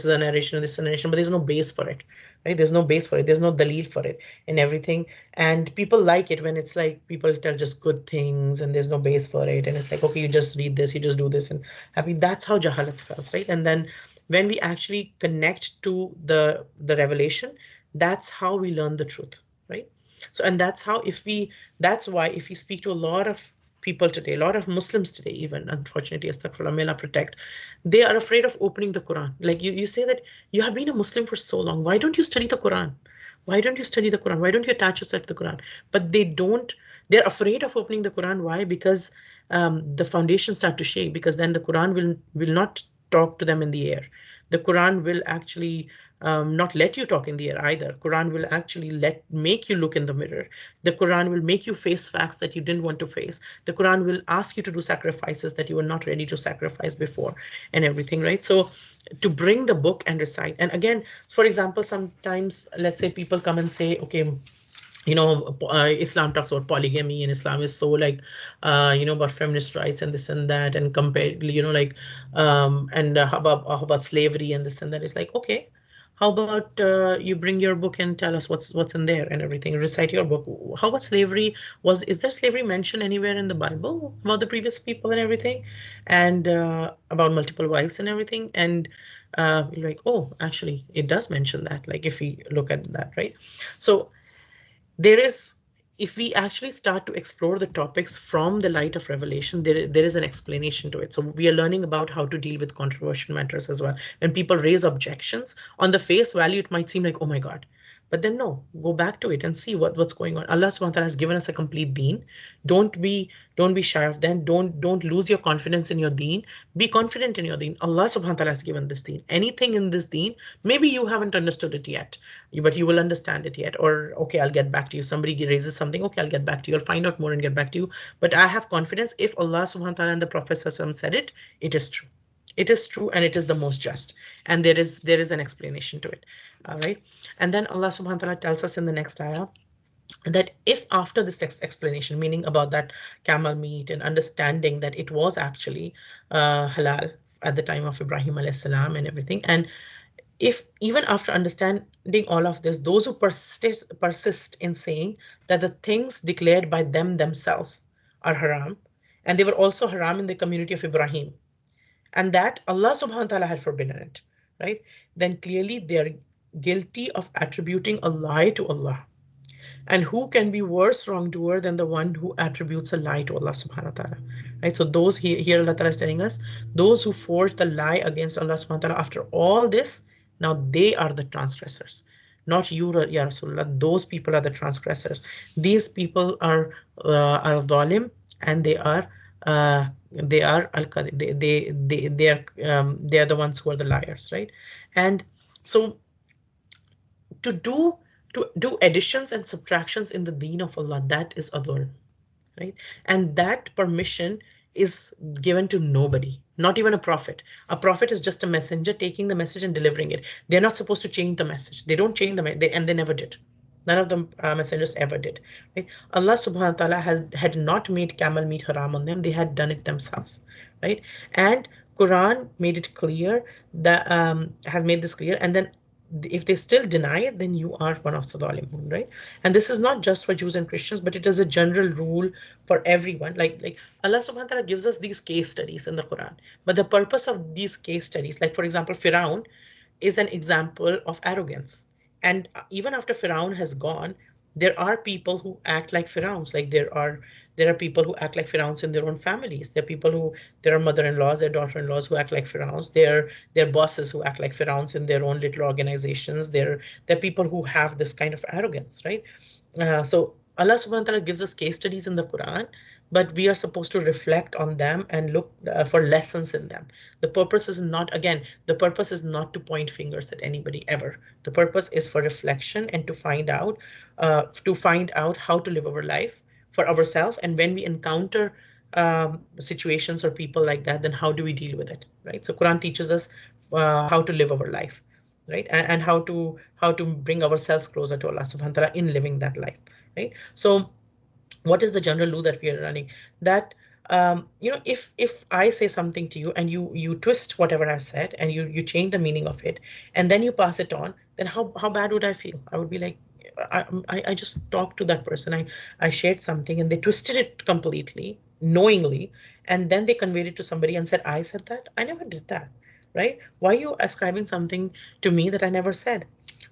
a narration, this is a narration, but there's no base for it, right? There's no base for it. There's no dalil for it and everything. And people like it when it's like people tell just good things and there's no base for it, and it's like, okay, you just read this, you just do this, and happy. That's how jahalat feels, right? And then when we actually connect to the revelation, that's how we learn the truth, right? So, and that's why if we speak to a lot of people today, a lot of Muslims today, even unfortunately, astaghfirullah, may Allah protect, they are afraid of opening the Quran. Like you say that you have been a Muslim for so long. Why don't you study the Quran? Why don't you study the Quran? Why don't you attach yourself to the Quran? But they don't, they're afraid of opening the Quran. Why? Because the foundations start to shake, because then the Quran will not talk to them in the air. The Quran will actually not let you talk in the air either. Quran will actually make you look in the mirror. The Quran will make you face facts that you didn't want to face. The Quran will ask you to do sacrifices that you were not ready to sacrifice before, and everything, right? So to bring the book and recite. And again, for example, sometimes let's say people come and say, okay, Islam talks about polygamy, and Islam is so like, about feminist rights and this and that, and compare, like, and how about slavery and this and that. It's like, okay, how about you bring your book and tell us what's in there and everything. Recite your book. How about slavery? Is there slavery mentioned anywhere in the Bible about the previous people and everything, and about multiple wives and everything? And you're like, oh, actually, it does mention that. Like if we look at that, right? So there is, if we actually start to explore the topics from the light of revelation, there is an explanation to it. So we are learning about how to deal with controversial matters as well. When people raise objections, on the face value it might seem like, oh my god, but then no, go back to it and see what's going on. Allah subhanahu wa ta'ala has given us a complete deen. Don't be shy of that. Don't lose your confidence in your deen. Be confident in your deen. Allah subhanahu wa ta'ala has given this deen. Anything in this deen, maybe you haven't understood it yet, but you will understand it yet. Or okay, I'll get back to you. Somebody raises something, okay, I'll get back to you. I'll find out more and get back to you. But I have confidence, if Allah subhanahu wa ta'ala and the Prophet said it, it is true. It is true, and it is the most just. And there is an explanation to it. All right. And then Allah subhanahu wa ta'ala tells us in the next ayah that if after this text explanation, meaning about that camel meat and understanding that it was actually halal at the time of Ibrahim alayhis salam and everything, and if even after understanding all of this, those who persist in saying that the things declared by them themselves are haram, and they were also haram in the community of Ibrahim, and that Allah subhanahu wa ta'ala had forbidden it, right? Then clearly they are guilty of attributing a lie to Allah. And who can be worse wrongdoer than the one who attributes a lie to Allah subhanahu wa ta'ala? Right? So those here Allah Ta'ala is telling us, those who forge the lie against Allah subhanahu wa ta'ala after all this, now they are the transgressors. Not you, Ya Rasulullah. Those people are the transgressors. These people are dhalim, and they are al they are the ones who are the liars, right? And so to do additions and subtractions in the deen of Allah, that is adhulm, right? And that permission is given to nobody, not even a prophet. A prophet is just a messenger taking the message and delivering it. They're not supposed to change the message. They don't change and they never did. None of the messengers ever did. Right? Allah subhanahu wa ta'ala had not made camel meat haram on them. They had done it themselves. Right? And Quran made it clear, that has made this clear. And then if they still deny it, then you are one of the zalimun, right? And this is not just for Jews and Christians, but it is a general rule for everyone. Like Allah subhanahu wa ta'ala gives us these case studies in the Quran. But the purpose of these case studies, like for example, Firaun is an example of arrogance. And even after Firaun has gone, there are people who act like Firauns. Like there are people who act like Firauns in their own families. There are mother-in-laws, there are daughter-in-laws who act like Firauns. There are bosses who act like Firauns in their own little organizations. There are people who have this kind of arrogance, right? So Allah subhanahu wa ta'ala gives us case studies in the Quran, but we are supposed to reflect on them and look for lessons in them. The purpose is not to point fingers at anybody ever. The purpose is for reflection and to find out how to live our life for ourselves. And when we encounter situations or people like that, then how do we deal with it, right? So Quran teaches us how to live our life, right? And how to bring ourselves closer to Allah subhanahu wa ta'ala in living that life, right? So what is the general rule that we are running? That if I say something to you and you twist whatever I said and you change the meaning of it and then you pass it on, then how bad would I feel? I would be like, I just talked to that person. I shared something and they twisted it completely, knowingly, and then they conveyed it to somebody and said, I said that. I never did that, right? Why are you ascribing something to me that I never said?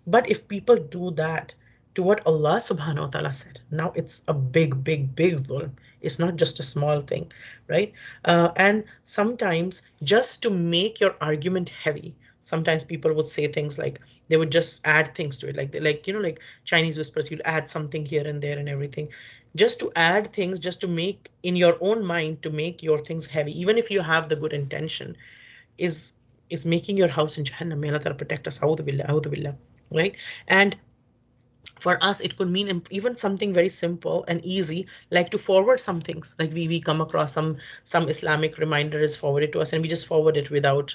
But if people do that to what Allah subhanahu wa ta'ala said, now it's a big, big, big dhulm. It's not just a small thing, right? And sometimes just to make your argument heavy, sometimes people would say things like they would just add things to it, like Chinese whispers, you'll add something here and there and everything, just to add things, just to make in your own mind to make your things heavy, even if you have the good intention, is is making your house in Jahannam. May Allah Ta'ala protect us. A'udhu billah, a'udhu billah, right? And for us it could mean even something very simple and easy, like to forward some things, like we come across some Islamic reminder is forwarded to us and we just forward it without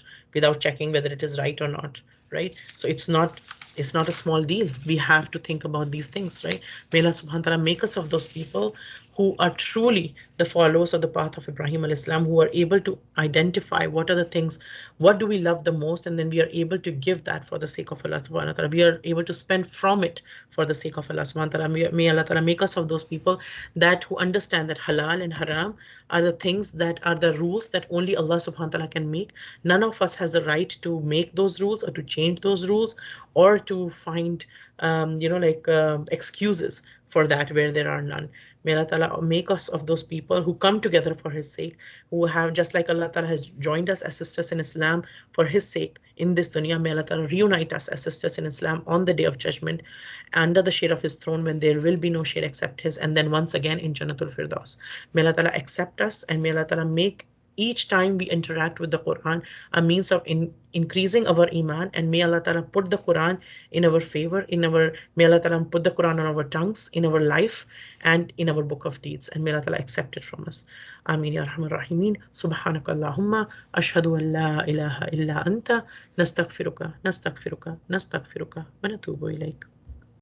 checking whether it is right or not, right? So it's not a small deal. We have to think about these things, right? May Allah subhanahu wa ta'ala make us of those people who are truly the followers of the path of Ibrahim al Islam, who are able to identify what are the things, what do we love the most, and then we are able to give that for the sake of Allah subhanahu wa ta'ala. We are able to spend from it for the sake of Allah subhanahu wa ta'ala. May Allah ta'ala make us of those people that who understand that halal and haram are the things that are the rules that only Allah subhanahu wa ta'ala can make. None of us has the right to make those rules or to change those rules or to find excuses for that where there are none. May Allah Ta'ala make us of those people who come together for His sake, who have, just like Allah Ta'ala has joined us as sisters in Islam for His sake in this dunya, may Allah Ta'ala reunite us as sisters in Islam on the day of judgment under the shade of His throne when there will be no shade except His, and then once again in Jannatul Firdaus. May Allah Ta'ala accept us and may Allah Ta'ala make each time we interact with the Quran a means of increasing our iman, and may Allah Ta'ala put the Quran in our favor, may Allah Ta'ala put the Quran on our tongues, in our life, and in our book of deeds, and may Allah Ta'ala accept it from us. Ameen ya Rahman Rahimin. Subhanaka Allahumma ashhadu an la ilaha illa anta nastaghfiruka wa natubu ilayk.